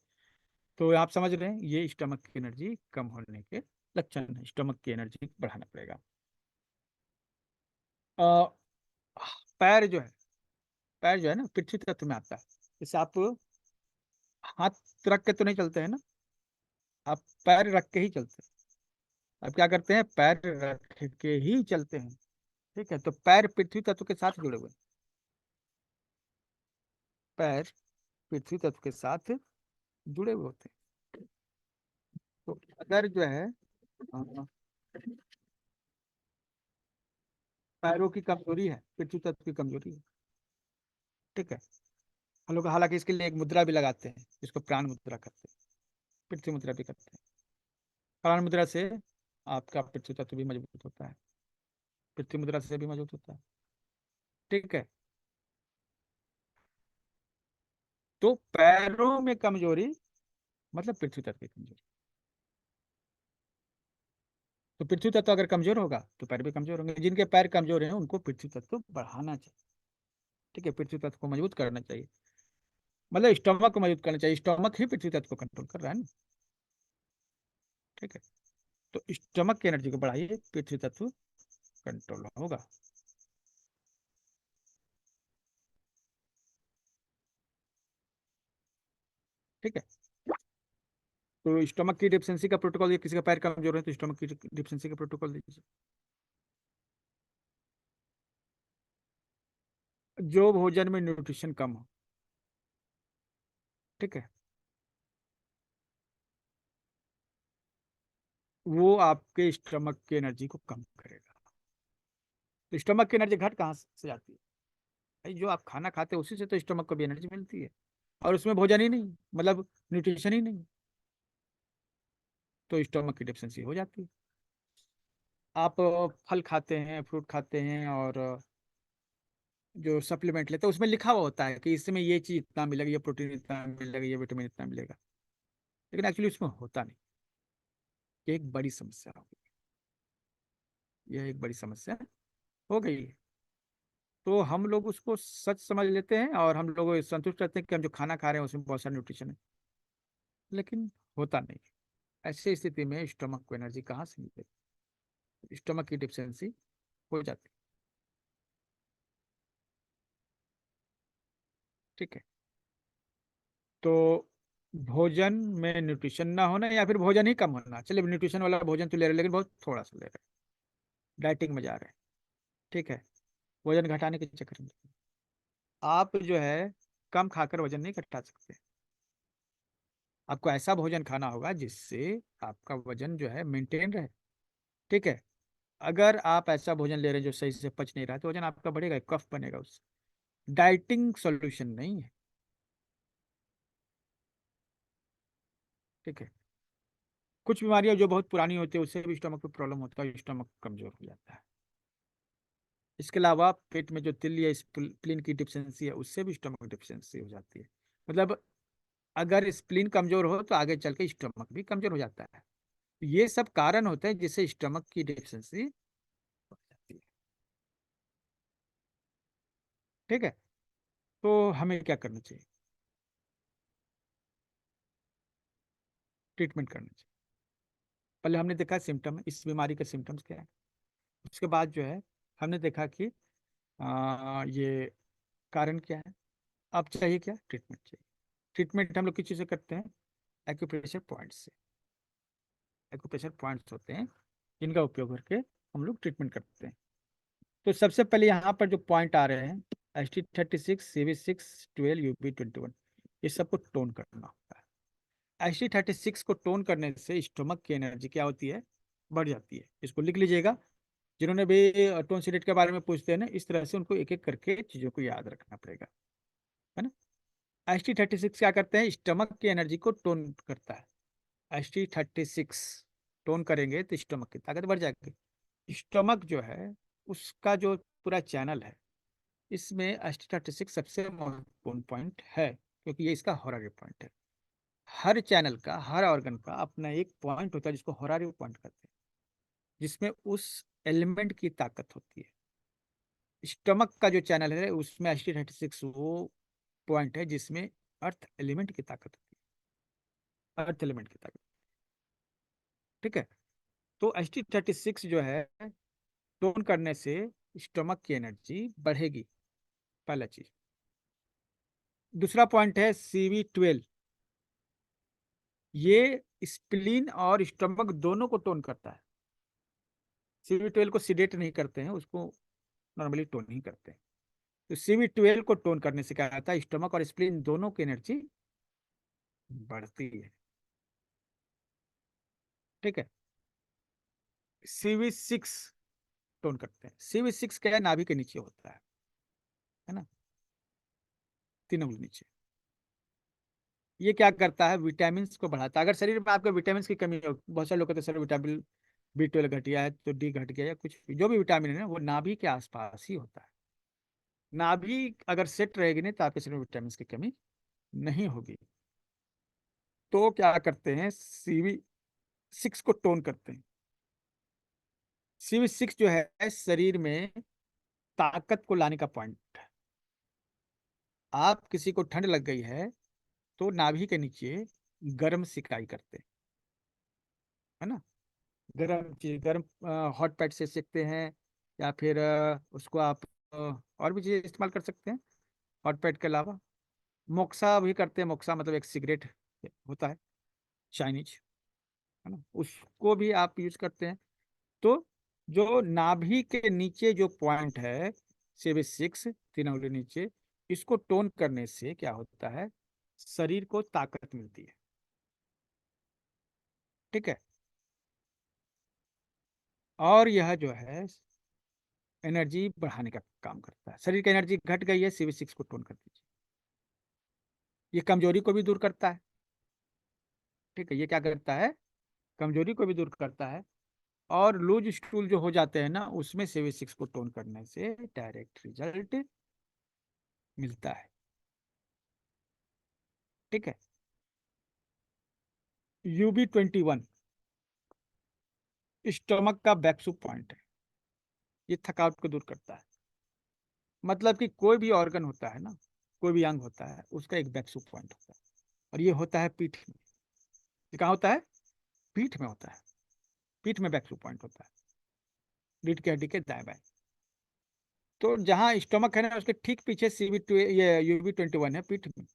A: तो आप समझ रहे हैं ये स्टमक की एनर्जी कम होने के लक्षण है, स्टमक की एनर्जी बढ़ाना पड़ेगा। अ, पैर जो है ना पृथ्वी तत्व में आता है। जैसे आप हाथ रख के तो नहीं चलते हैं ना, आप पैर रख के ही चलते हैं। अब क्या करते हैं, पैर रख के ही चलते हैं। ठीक है। तो पैर पृथ्वी तत्व के साथ जुड़े हुए हैं। पैर पृथ्वी तत्व के साथ जुड़े हुए होते हैं। तो अगर जो है अ, पैरों की कमजोरी है, पृथ्वी तत्व की कमजोरी है। ठीक है। हम लोग हालांकि इसके लिए एक मुद्रा भी लगाते हैं, जिसको प्राण मुद्रा करते हैं, पृथ्वी मुद्रा भी करते हैं। प्राण मुद्रा से आपका पृथ्वी तत्व भी मजबूत होता है, पृथ्वी मुद्रा से भी मजबूत होता है। ठीक है। तो पैरों में कमजोरी मतलब पृथ्वी तत्व की कमजोरी। तो पृथ्वी तत्व अगर कमजोर होगा तो पैर भी कमजोर होंगे। जिनके पैर कमजोर हैं उनको पृथ्वी तत्व बढ़ाना चाहिए। ठीक है। पृथ्वी तत्व को मजबूत करना चाहिए, मतलब स्टमक को मजबूत करना चाहिए, स्टमक ही पृथ्वी तत्व को कंट्रोल कर रहा है ना। ठीक है। तो स्टमक की एनर्जी को बढ़ाइए, पृथ्वी तत्व कंट्रोल होगा। ठीक है। तो स्टमक की डिफिशियंसी का प्रोटोकॉल, या किसी का पैर कमजोर है तो स्टमक की डिफिशियंसी का प्रोटोकॉल दीजिए। जो भोजन में न्यूट्रिशन कम हो। ठीक है। वो आपके स्टमक की एनर्जी को कम करेगा। तो स्टमक की एनर्जी घट कहाँ से जाती है, भाई जो आप खाना खाते हैं उसी से तो स्टमक को भी एनर्जी मिलती है, और उसमें भोजन ही नहीं, मतलब न्यूट्रिशन ही नहीं। तो स्टोमक की डिफिशियंसी हो जाती है। आप फल खाते हैं, फ्रूट खाते हैं, और जो सप्लीमेंट लेते हैं उसमें लिखा हुआ होता है कि इसमें ये चीज इतना मिलेगा, ये प्रोटीन इतना मिलेगा, ये विटामिन इतना मिलेगा, लेकिन एक्चुअली उसमें होता नहीं। ये एक बड़ी समस्या हो गई, यह एक बड़ी समस्या हो गई है। तो हम लोग उसको सच समझ लेते हैं और हम लोग संतुष्ट रहते हैं कि हम जो खाना खा रहे हैं उसमें बहुत सारा न्यूट्रिशन है, लेकिन होता नहीं। ऐसी स्थिति में स्टमक को एनर्जी कहाँ से मिलेगी? स्टमक की डिफिशियंसी हो जाती है। ठीक है। तो भोजन में न्यूट्रिशन ना होना या फिर भोजन ही कम होना, चलिए न्यूट्रिशन वाला भोजन तो ले रहे हैं लेकिन बहुत थोड़ा सा ले रहे हैं, डाइटिंग में जा रहे हैं। ठीक है। वजन घटाने के चक्कर में आप जो है कम खाकर वजन नहीं घटा सकते। आपको ऐसा भोजन खाना होगा जिससे आपका वजन जो है मेंटेन रहे। ठीक है। अगर आप ऐसा भोजन ले रहे हैं जो सही से पच नहीं रहा तो वजन आपका बढ़ेगा, कफ बनेगा उससे। डाइटिंग सॉल्यूशन नहीं है। ठीक है। कुछ बीमारियां जो बहुत पुरानी होती है उससे भी स्टमक में प्रॉब्लम होता है, स्टमक कमजोर हो जाता है। इसके अलावा पेट में जो तिल या स्प्लीन की डिफिशियंसी है उससे भी स्टमक डिफिशियंसी हो जाती है। मतलब अगर स्प्लीन कमजोर हो तो आगे चल के स्टमक भी कमजोर हो जाता है। ये सब कारण होते हैं जिससे स्टमक की डिफिशियंसी हो जाती है। ठीक है। तो हमें क्या करना चाहिए? ट्रीटमेंट करना चाहिए। पहले हमने देखा सिम्टम, इस बीमारी के सिम्टम्स क्या है। उसके बाद जो है हमने देखा कि ये कारण क्या है। अब चाहिए क्या? ट्रीटमेंट चाहिए। ट्रीटमेंट हम लोग किस चीज़ से करते हैं? एक्यूप्रेशर पॉइंट से। एक्यूप्रेशर पॉइंट्स होते हैं जिनका उपयोग करके हम लोग ट्रीटमेंट करते हैं। तो सबसे पहले यहाँ पर जो पॉइंट आ रहे हैं, ST36, CV6, 12, UB21, इस सबको टोन करना होता है। ST36 को टोन करने से स्टोमक की एनर्जी क्या होती है? बढ़ जाती है। इसको लिख लीजिएगा। जिन्होंने भी टोन सीडेट के बारे में पूछते हैं ना, इस तरह से उनको एक एक करके चीज़ों को याद रखना पड़ेगा, है ना। ST36 क्या करते हैं? स्टमक की एनर्जी को टोन करता है। ST36 टोन करेंगे तो स्टमक की ताकत बढ़ जाएगी। स्टमक जो है उसका जो पूरा चैनल है, इसमें ST36 सबसे महत्वपूर्ण पॉइंट है, क्योंकि ये इसका हॉररी पॉइंट है। हर चैनल का, हर ऑर्गन का अपना एक पॉइंट होता है जिसको हॉररी पॉइंट कहते हैं, जिसमें उस एलिमेंट की ताकत होती है। स्टमक का जो चैनल है उसमें ST36 वो पॉइंट है जिसमें अर्थ एलिमेंट की ताकत होती है, अर्थ एलिमेंट की ताकत। ठीक है। तो ST36 जो है टोन करने से स्टमक की एनर्जी बढ़ेगी, पहला चीज। दूसरा पॉइंट है CV12। ये स्प्लीन और स्टमक दोनों को टोन करता है। CV12 को सीडेट नहीं करते हैं, उसको नॉर्मली टोन ही करते हैं। तो CV12 को टोन करने से क्या होता है? स्टमक और स्प्लीन दोनों की एनर्जी बढ़ती है। ठीक है। CV6 टोन करते हैं। CV6 क्या है? नाभि के नीचे होता है ना, 3 उंगली नीचे। ये क्या करता है? विटामिन को बढ़ाता है। अगर शरीर में आपके विटामिन की कमी हो, बहुत सारे लोग कहते हैं सर विटामिन B12 घट गया है, तो D घट गया, या कुछ भी जो भी विटामिन है ना वो नाभि के आसपास ही होता है। नाभि अगर सेट रहेगी नहीं तो आपके शरीर में विटामिन की कमी नहीं होगी। तो क्या करते हैं? CV6 को टोन करते हैं। CV6 जो है शरीर में ताकत को लाने का पॉइंट है। आप किसी को ठंड लग गई है तो नाभि के नीचे गर्म सिकाई करते हैं, है ना। गर्म चीज, गर्म हॉट पैड से सेकते हैं, या फिर उसको आप और भी चीज़ इस्तेमाल कर सकते हैं हॉट पैड के अलावा। मोक्सा भी करते हैं। मोक्सा मतलब एक सिगरेट होता है, चाइनीज, है ना, उसको भी आप यूज करते हैं। तो जो नाभि के नीचे जो पॉइंट है CV6, 3 उंगली नीचे, इसको टोन करने से क्या होता है? शरीर को ताकत मिलती है। ठीक है। और यह जो है एनर्जी बढ़ाने का काम करता है। शरीर की एनर्जी घट गई है, CV6 को टोन कर दीजिए। ये कमजोरी को भी दूर करता है। ठीक है। ये क्या करता है? कमजोरी को भी दूर करता है, और लूज स्टूल जो हो जाते हैं ना, उसमें CV6 को टोन करने से डायरेक्ट रिजल्ट मिलता है। ठीक है। UB21 स्टमक का बैकसू पॉइंट है, ये थकावट को दूर करता है। मतलब कि कोई भी ऑर्गन होता है ना, कोई भी अंग होता है, उसका एक बैकसू पॉइंट होता है, और ये होता है पीठ में। ये कहाँ होता है? पीठ में होता है। पीठ में बैकसू पॉइंट होता है, रीढ़ की हड्डी के दाएं बाएं। तो जहाँ स्टमक है ना, उसके ठीक पीछे ये UB21 है पीठ में।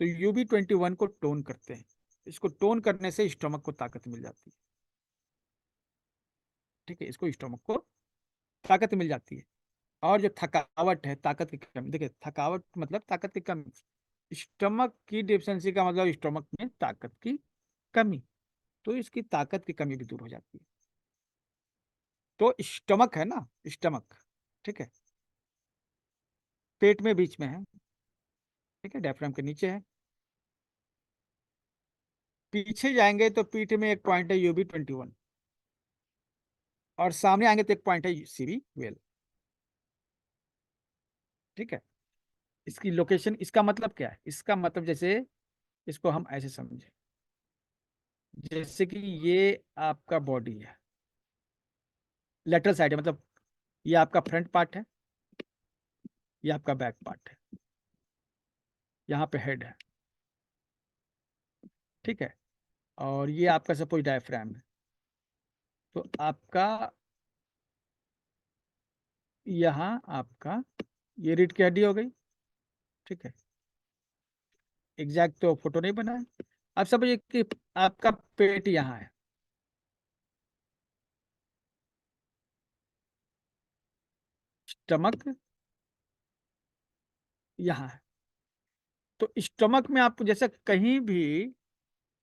A: तो UB21 को टोन करते हैं। इसको टोन करने से स्टमक को ताकत मिल जाती है। ठीक है, इसको स्टमक को ताकत मिल जाती है। और जो थकावट है, ताकत की कमी, देखिए थकावट मतलब ताकत की कमी, स्टमक की डिफिशियंसी का मतलब स्टमक में ताकत की कमी। तो इसकी ताकत की कमी भी दूर हो जाती है। तो स्टमक है ना, स्टमक, ठीक है, पेट में बीच में है। ठीक है, डायफ्राम के नीचे है। पीछे जाएंगे तो पीठ में एक पॉइंट है UB21, और सामने आएंगे तो एक पॉइंट है CV12। ठीक है। इसकी लोकेशन, इसका मतलब क्या है? इसका मतलब जैसे इसको हम ऐसे समझे, जैसे कि ये आपका बॉडी है, लेटरल साइड है, मतलब ये आपका फ्रंट पार्ट है, ये आपका बैक पार्ट है, यहाँ पे हेड है। ठीक है। और ये आपका सपोज डायफ्राम है। तो आपका यहाँ आपका ये रीढ़ की हड्डी हो गई। ठीक है। एग्जैक्ट तो फोटो नहीं बना है। अब समझिए कि आपका पेट यहाँ है, स्टमक यहाँ है। तो स्टमक में आपको जैसे कहीं भी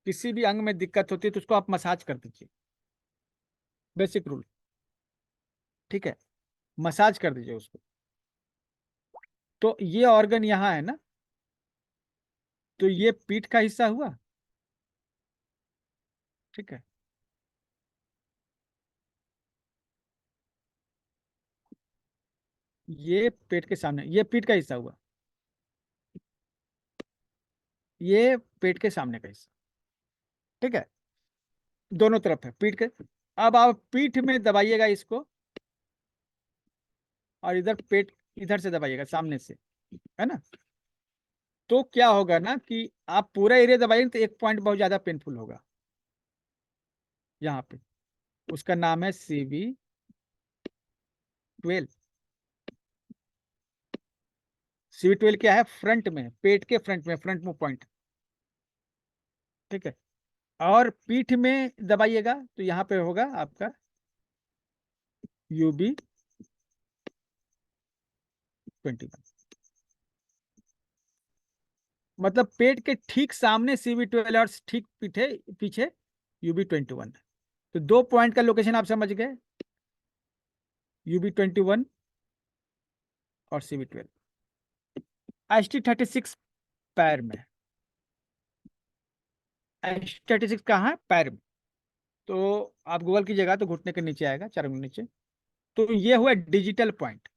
A: किसी भी अंग में दिक्कत होती है तो उसको आप मसाज कर दीजिए, बेसिक रूल। ठीक है, मसाज कर दीजिए उसको। तो ये ऑर्गन यहाँ है ना, तो ये पीठ का हिस्सा हुआ। ठीक है। ये पेट के सामने, ये पीठ का हिस्सा हुआ, ये पेट के सामने का हिस्सा। ठीक है, दोनों तरफ है पीठ के। अब आप पीठ में दबाइएगा इसको, और इधर पेट इधर से दबाइएगा सामने से, है ना। तो क्या होगा ना कि आप पूरा एरिया दबाइएगा तो एक पॉइंट बहुत ज्यादा पेनफुल होगा यहाँ पे। उसका नाम है CV12। CV12 क्या है? फ्रंट में, पेट के फ्रंट में, फ्रंट में पॉइंट। ठीक है। और पीठ में दबाइएगा तो यहाँ पे होगा आपका UB21। मतलब पेट के ठीक सामने CV12 और ठीक पीछे पीछे UB21 है। तो दो पॉइंट का लोकेशन आप समझ गए, UB21 और CV12। ST36 पैर में, ST36 कहाँ है? पैर में। तो आप गूगल कीजिएगा तो घुटने के नीचे आएगा, चरण के नीचे। तो ये हुआ डिजिटल पॉइंट।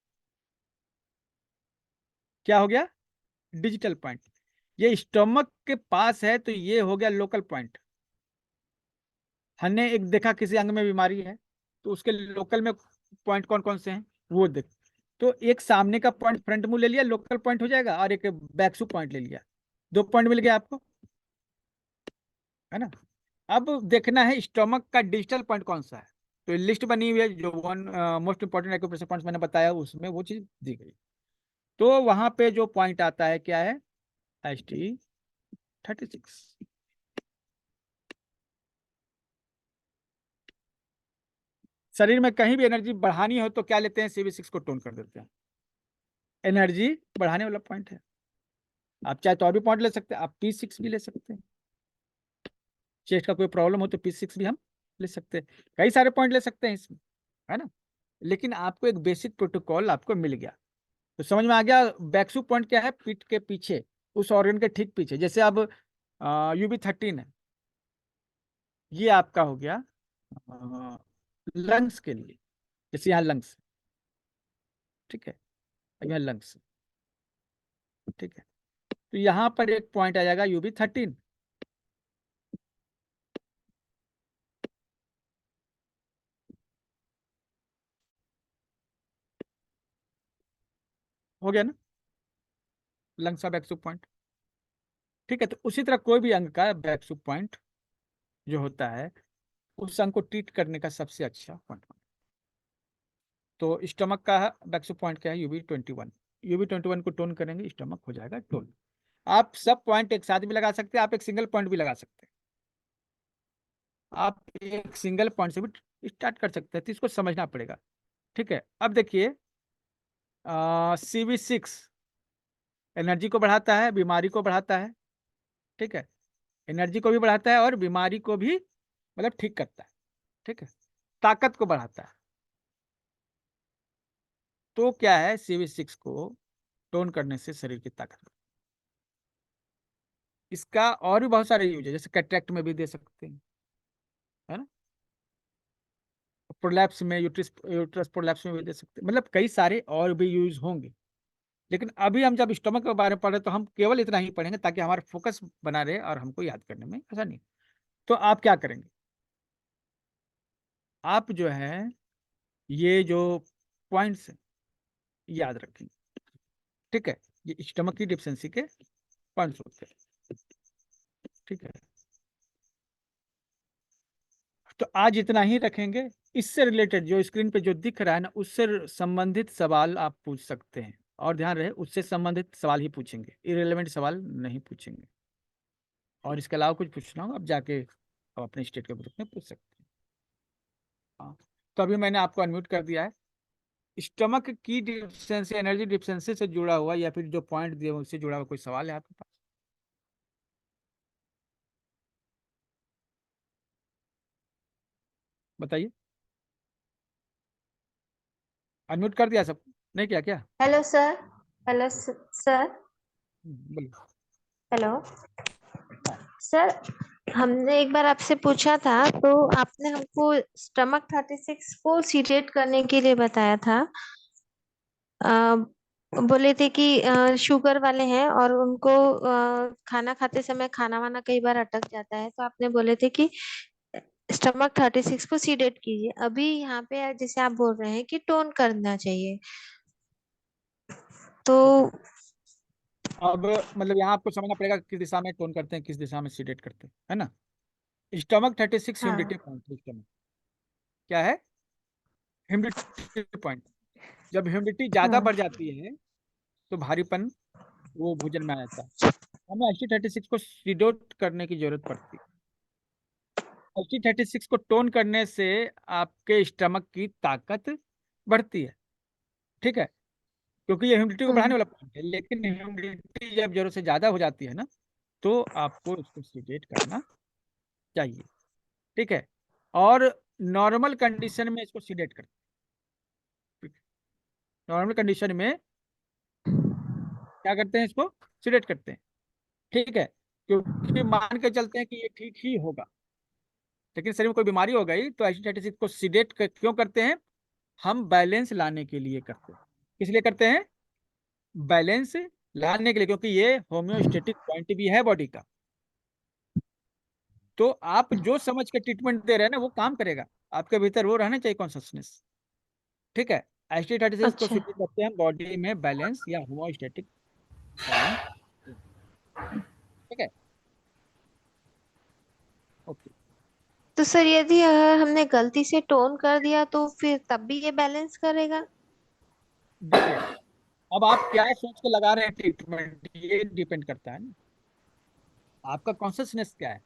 A: क्या हो गया? Digital point. ये स्टमक के पास है तो ये हो गया लोकल पॉइंट। हमने एक देखा किसी अंग में बीमारी है तो उसके लोकल में पॉइंट कौन कौन से हैं वो देख। तो एक सामने का पॉइंट फ्रंट मुंह ले लिया, लोकल पॉइंट हो जाएगा, और एक बैकसू पॉइंट ले लिया, दो पॉइंट मिल गया आपको, है ना। अब देखना है स्टमक का डिजिटल पॉइंट कौन सा है। तो लिस्ट बनी हुई है, जो one most important acupressure points मैंने बताया उसमें वो चीज दी गई। तो वहां पे जो पॉइंट आता है क्या है? ST36। शरीर में कहीं भी एनर्जी बढ़ानी हो तो क्या लेते हैं? CV6 को टोन कर देते हैं। एनर्जी बढ़ाने वाला पॉइंट है। आप चाहे तो और भी पॉइंट ले सकते हैं, आप P6 भी ले सकते हैं। चेस्ट का कोई प्रॉब्लम हो तो P6 भी हम ले सकते हैं। कई सारे पॉइंट ले सकते हैं इसमें, है ना। लेकिन आपको एक बेसिक प्रोटोकॉल आपको मिल गया, तो समझ में आ गया। बैकसू पॉइंट क्या है? पीठ के पीछे, उस ऑर्गन के ठीक पीछे। जैसे अब UB13 है, ये आपका हो गया लंग्स के लिए, जैसे यहाँ लंग्स, ठीक है, यहाँ लंग्स, ठीक है। तो यहाँ पर एक पॉइंट आ जाएगा UB13, हो गया ना, लंग्स का बैकसुप पॉइंट, ठीक है। तो उसी तरह कोई भी अंग का बैकसुप पॉइंट जो होता है, उस अंग को ट्रीट करने का सबसे अच्छा पॉइंट। तो स्टमक का बैकसुप पॉइंट क्या है? UB21। UB21 को टोन करेंगे, स्टमक हो जाएगा टोन। आप सब पॉइंट एक साथ भी लगा सकते हैं, आप एक सिंगल पॉइंट भी लगा सकते हैं, आप एक सिंगल पॉइंट से भी स्टार्ट कर सकते हैं, तो इसको समझना पड़ेगा, ठीक है। अब देखिए CV6 एनर्जी को बढ़ाता है, बीमारी को बढ़ाता है, ठीक है, एनर्जी को भी बढ़ाता है और बीमारी को भी मतलब ठीक करता है, ठीक है, ताकत को बढ़ाता है। तो क्या है, CV6 को टोन करने से शरीर की ताकत बढ़ती है। इसका और भी बहुत सारे यूज है, जैसे कैटरेक्ट में भी दे सकते हैं, है ना, प्रोलैप्स में, यूट्रस यूट्रस प्रोलैप्स में भी दे सकते हैं, मतलब कई सारे और भी यूज होंगे। लेकिन अभी हम जब स्टमक के बारे में पढ़ रहे तो हम केवल इतना ही पढ़ेंगे ताकि हमारा फोकस बना रहे और हमको याद करने में आसानी। तो आप क्या करेंगे, आप जो है ये जो पॉइंट्स याद रखेंगे, ठीक है, ये स्टमक की डिफिशिएंसी के पॉइंट्स होते हैं, ठीक है। तो आज इतना ही रखेंगे। इससे रिलेटेड जो स्क्रीन पे जो दिख रहा है ना, उससे संबंधित सवाल आप पूछ सकते हैं, और ध्यान रहे उससे संबंधित सवाल ही पूछेंगे, इरेलेवेंट सवाल नहीं पूछेंगे। और इसके अलावा कुछ पूछना हो आप जाके आप अपने स्टेट के ग्रुप में पूछ सकते हैं। हाँ, तो अभी मैंने आपको अनम्यूट कर दिया है। स्टमक की डिफिशिएंसी, एनर्जी डिफिशिएंसी से जुड़ा हुआ या फिर जो पॉइंट दिए हुए उससे जुड़ा हुआ कोई सवाल है आपके पास? बताइए। अनम्यूट कर दिया सब, नहीं किया क्या?
B: Hello sir. Hello sir.
A: बोलिए।
B: हेलो
A: हाँ,
B: सर, हमने एक बार आपसे पूछा था तो आपने हमको स्टमक 36 को सीडेट करने के लिए बताया था। आ, बोले थे कि शुगर वाले हैं और उनको खाना खाते समय खाना वाना कई बार अटक जाता है, तो आपने बोले थे कि स्टमक 36 को सीडेट कीजिए। अभी यहाँ पे जैसे आप बोल रहे हैं कि टोन करना चाहिए, तो
A: देखिए, अब मतलब यहाँ आपको समझना पड़ेगा किस दिशा में टोन करते हैं, किस दिशा में सीडेट करते हैं, है ना। स्टमक 36 ह्यूमिडिटी
B: हाँ।
A: पॉइंट है। स्टमक क्या है? Humidity point. जब ह्यूमिडिटी ज्यादा
B: हाँ।
A: बढ़ जाती है तो भारीपन वो भोजन में आ जाता है, हमें ST36 को सीडोट करने की जरूरत पड़ती है। ST36 को टोन करने से आपके स्टमक की ताकत बढ़ती है, ठीक है, क्योंकि ये ह्यूमिडिटी को बढ़ाने
B: हम्म।
A: वाला पॉइंट है। लेकिन ह्यूमिडिटी जब जरूरत से ज्यादा हो जाती है ना, तो आपको इसको सीडेट करना चाहिए, ठीक है। और नॉर्मल कंडीशन में इसको सीडेट करते हैं, नॉर्मल कंडीशन में क्या करते हैं, इसको सीडेट करते हैं, ठीक है, क्योंकि मान के चलते हैं कि ये ठीक ही होगा, लेकिन शरीर में कोई बीमारी हो गई तो ST36 को सीडेट क्यों करते हैं? हम बैलेंस लाने के लिए करते हैं। किस लिए करते हैं? बैलेंस लाने के लिए, क्योंकि ये होम्योस्टेटिक पॉइंट भी है बॉडी का। तो आप जो समझ के ट्रीटमेंट दे रहे हैं ना, वो काम करेगा, आपके भीतर वो रहना चाहिए कॉन्सियसनेस, ठीक है। ST36 को
B: अच्छा।
A: सीडेट करते हैं बॉडी में बैलेंस या होम्योस्टेटिक बैलेंस, ठीक है, ओके।
B: तो सर यदि हमने गलती से टोन कर दिया तो फिर तब भी ये बैलेंस करेगा?
A: देखिए, अब आप क्या सोच के लगा रहे हैं ट्रीटमेंट, ये डिपेंड करता है ना, आपका कॉन्शियसनेस क्या है।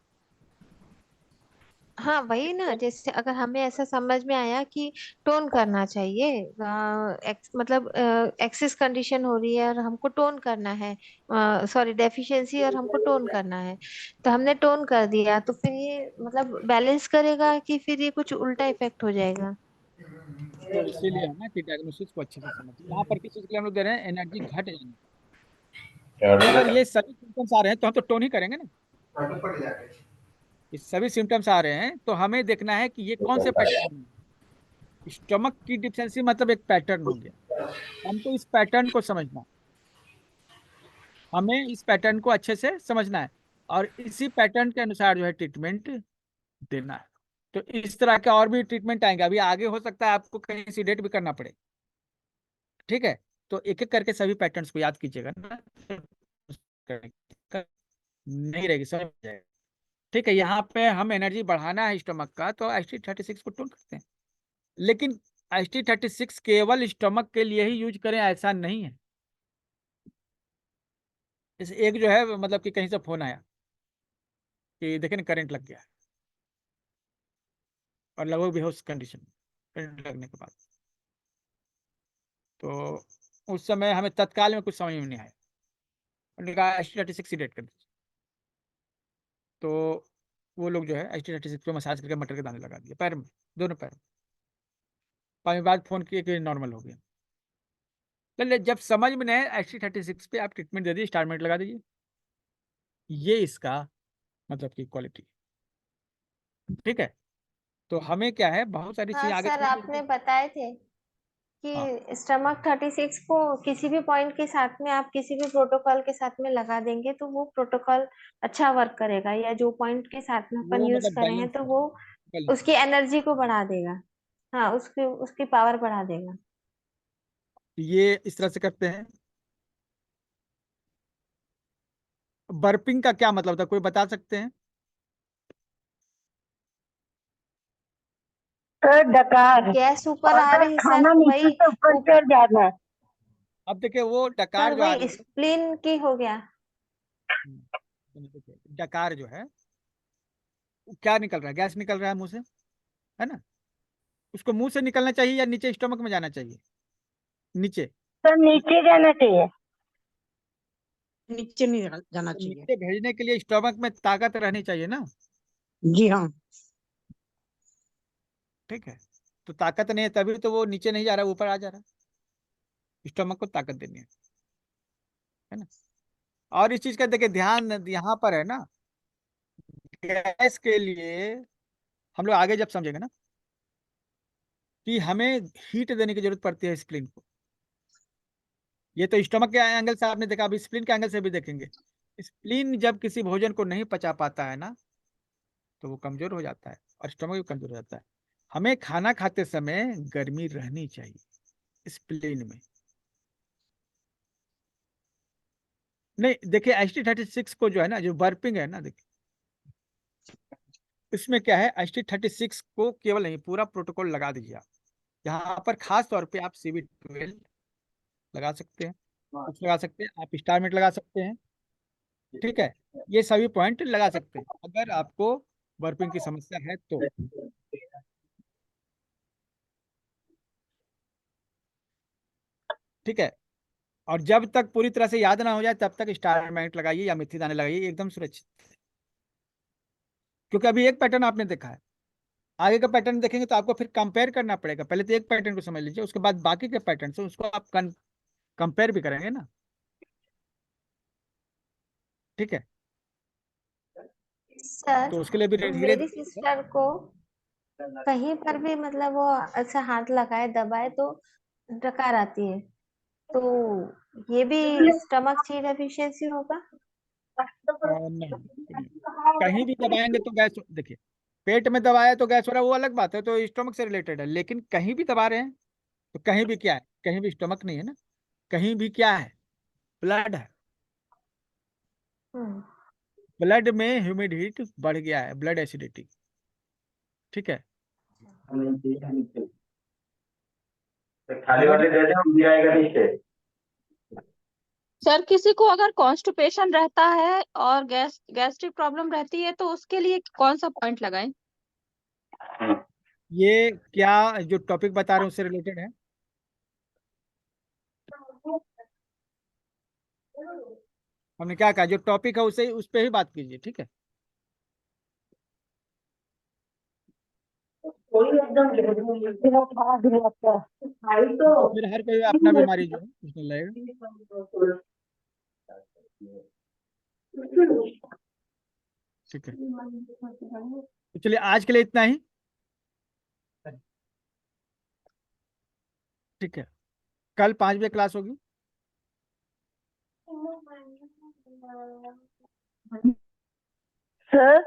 B: हाँ वही ना, जैसे अगर हमें ऐसा समझ में आया कि टोन करना चाहिए, मतलब एक्सेस कंडीशन हो रही है और हमको टोन करना है, सॉरी डेफिशिएंसी, और हमको टोन करना है, तो हमने टोन कर दिया, तो फिर ये मतलब बैलेंस करेगा कि फिर ये कुछ उल्टा इफेक्ट हो जाएगा?
A: तो इसीलिए है ना कि डायग्नोसिस को अच्छे से समझिए। यहाँ पर किस चीज के लिए हम लोग दे रहे हैं? एनर्जी घट जाने। तो अगर ये सभी सिम्टम्स आ रहे हैं तो हम तो टोन ही करेंगे ना, ये सभी सिम्टम्स आ रहे हैं, तो हमें देखना है कि ये कौन से पैटर्न में। स्टमक की डिफिशियंसी मतलब एक पैटर्न हो गया, हमको इस पैटर्न को समझना है, हमें इस पैटर्न को अच्छे से समझना है, और इसी पैटर्न के अनुसार जो है ट्रीटमेंट देना है। तो इस तरह के और भी ट्रीटमेंट आएंगे, अभी आगे हो सकता है आपको कहीं सीडेट भी करना पड़े। ठीक है, तो एक एक करके सभी पैटर्न्स को याद कीजिएगा ना, नहीं रहेगी, समझ में जाएगा। ठीक है, यहाँ पे हम एनर्जी बढ़ाना है स्टमक का, तो ST36 को टून करते हैं। लेकिन ST36 केवल स्टमक के लिए ही यूज करें ऐसा नहीं है। इस एक जो है मतलब कि कहीं से फोन आया कि देखे ना करंट लग गया, और लगभग बेहोश कंडीशन में, करंट लगने के बाद। तो उस समय हमें तत्काल में कुछ समझ में नहीं आया, उन्होंने कहा ST36 सीडेट कर दीजिए। तो वो लोग जो है ST36 पे मसाज करके मटर के दाने लगा दिए पैर में, दोनों पैर में। 5 मिनट बाद फोन किए कि नॉर्मल हो गया। तो जब समझ में नहीं ST36 पे आप ट्रीटमेंट दे दीजिए, स्टारमेंट लगा दीजिए, ये इसका मतलब की क्वालिटी। ठीक है, तो हमें क्या है, बहुत सारी
B: हाँ
A: चीजें आगे
B: सर,
A: छोड़
B: आपने
A: दीजिए।
B: बताए थे
A: हाँ,
B: कि स्टमक 36 को किसी भी पॉइंट के साथ में, आप किसी भी प्रोटोकॉल के साथ में लगा देंगे तो वो प्रोटोकॉल अच्छा वर्क करेगा, या जो पॉइंट के साथ में अपन
A: वो
B: यूज
A: मतलब
B: कर रहे हैं
A: बैलेंस
B: तो
A: कर,
B: वो
A: बैलेंस।
B: उसकी एनर्जी को बढ़ा देगा। हाँ, उसकी उसकी पावर बढ़ा देगा।
A: ये इस तरह से करते हैं। बर्पिंग का क्या मतलब था, कोई बता सकते हैं?
C: सर डकार।
B: गैस ऊपर
C: और
B: आ
C: अगर
B: रही सर,
C: खाना नीचे
B: वही
C: से ऊपर चढ़ जाना है।
A: अब देखिए वो
B: सर
A: डकार जो आ रही
B: वही
A: है,
B: स्प्लीन की हो गया।
A: देखिए, डकार जो है वो क्या निकल रहा है, गैस निकल रहा है मुंह से, है ना? उसको मुंह से निकलना चाहिए या नीचे स्टमक में जाना चाहिए? नीचे।
C: सर नीचे जाना चाहिए।
D: नीचे नहीं जाना
A: तो
D: चाहिए।
A: नीचे भेजने के लिए स्टमक में ताकत रहनी चाहिए ना।
D: जी हाँ।
A: ठीक है, तो ताकत नहीं है तभी तो वो नीचे नहीं जा रहा, ऊपर आ जा रहा है। स्टमक को ताकत देनी है ना। और इस चीज का देखिए ध्यान यहाँ पर है ना, गैस के लिए हम लोग आगे जब समझेंगे ना कि हमें हीट देने की जरूरत पड़ती है स्प्लीन को। ये तो स्टमक के एंगल से आपने देखा, अभी स्प्लीन के एंगल से भी देखेंगे। स्प्लीन जब किसी भोजन को नहीं पचा पाता है ना, तो वो कमजोर हो जाता है, और स्टमक भी कमजोर हो जाता है। हमें खाना खाते समय गर्मी रहनी चाहिए स्प्लीन में। नहीं देखिए, ST36 को जो है ना, जो बर्पिंग है ना, देखिए इसमें क्या है, ST36 को केवल नहीं, पूरा प्रोटोकॉल लगा दीजिए आप। यहाँ पर खास तौर पे आप CB12 लगा सकते हैं, कुछ लगा सकते हैं, आप स्टारमेट लगा सकते हैं। ठीक है, ये सभी पॉइंट लगा सकते हैं अगर आपको बर्पिंग की समस्या है तो। ठीक है, और जब तक पूरी तरह से याद ना हो जाए तब तक स्टारमेट लगाइए या मेथी दाने लगाइए, एकदम सुरक्षित। क्योंकि अभी एक पैटर्न आपने देखा है, आगे का पैटर्न देखेंगे तो आपको फिर कंपेयर करना पड़ेगा। पहले तो एक पैटर्न को समझ लीजिए, उसके बाद बाकी के पैटर्न से उसको आप कंपेयर भी करेंगे ना। ठीक है,
B: सर,
A: तो उसके लिए भी धीरे
B: मेरी
A: धीरे।
B: सिस्टर को कहीं पर भी मतलब वो ऐसा हाथ लगाए दबाए तो डकार आती है, तो ये भी स्टमक ची डेफिशिएंसी होगा?
A: नहीं, सुनिए, कहीं भी दबाएंगे तो गैस, देखिए पेट में दबाया तो गैस हो रहा है वो अलग बात है, तो स्टमक से रिलेटेड है। लेकिन कहीं भी दबा रहे हैं तो कहीं भी क्या है, कहीं भी स्टमक नहीं है ना, कहीं भी क्या है, ब्लड है।
B: हम्म।
A: ब्लड में ह्यूमिड हीट बढ़ गया है, ब्लड एसिडिटी। ठीक है,
E: खाली
A: समझ।
E: वाले दे दे, हम गिराएगा नीचे।
F: सर किसी को अगर कॉन्स्टिपेशन रहता है और गैस्ट्रिक प्रॉब्लम रहती है तो उसके लिए कौन सा पॉइंट लगाएं?
A: ये क्या जो टॉपिक बता रहे हैं उससे रिलेटेड है? हमने क्या कहा, जो टॉपिक है उसे उस पर ही बात कीजिए। ठीक है,
C: कोई एकदम बिना खा भी लगता है। खाई तो
A: तो फिर हर कोई अपना बीमारी जो है उसमें लगेगा। ठीक है, तो चलिए आज के लिए इतना ही। ठीक है, कल 5 बजे क्लास होगी।
C: सर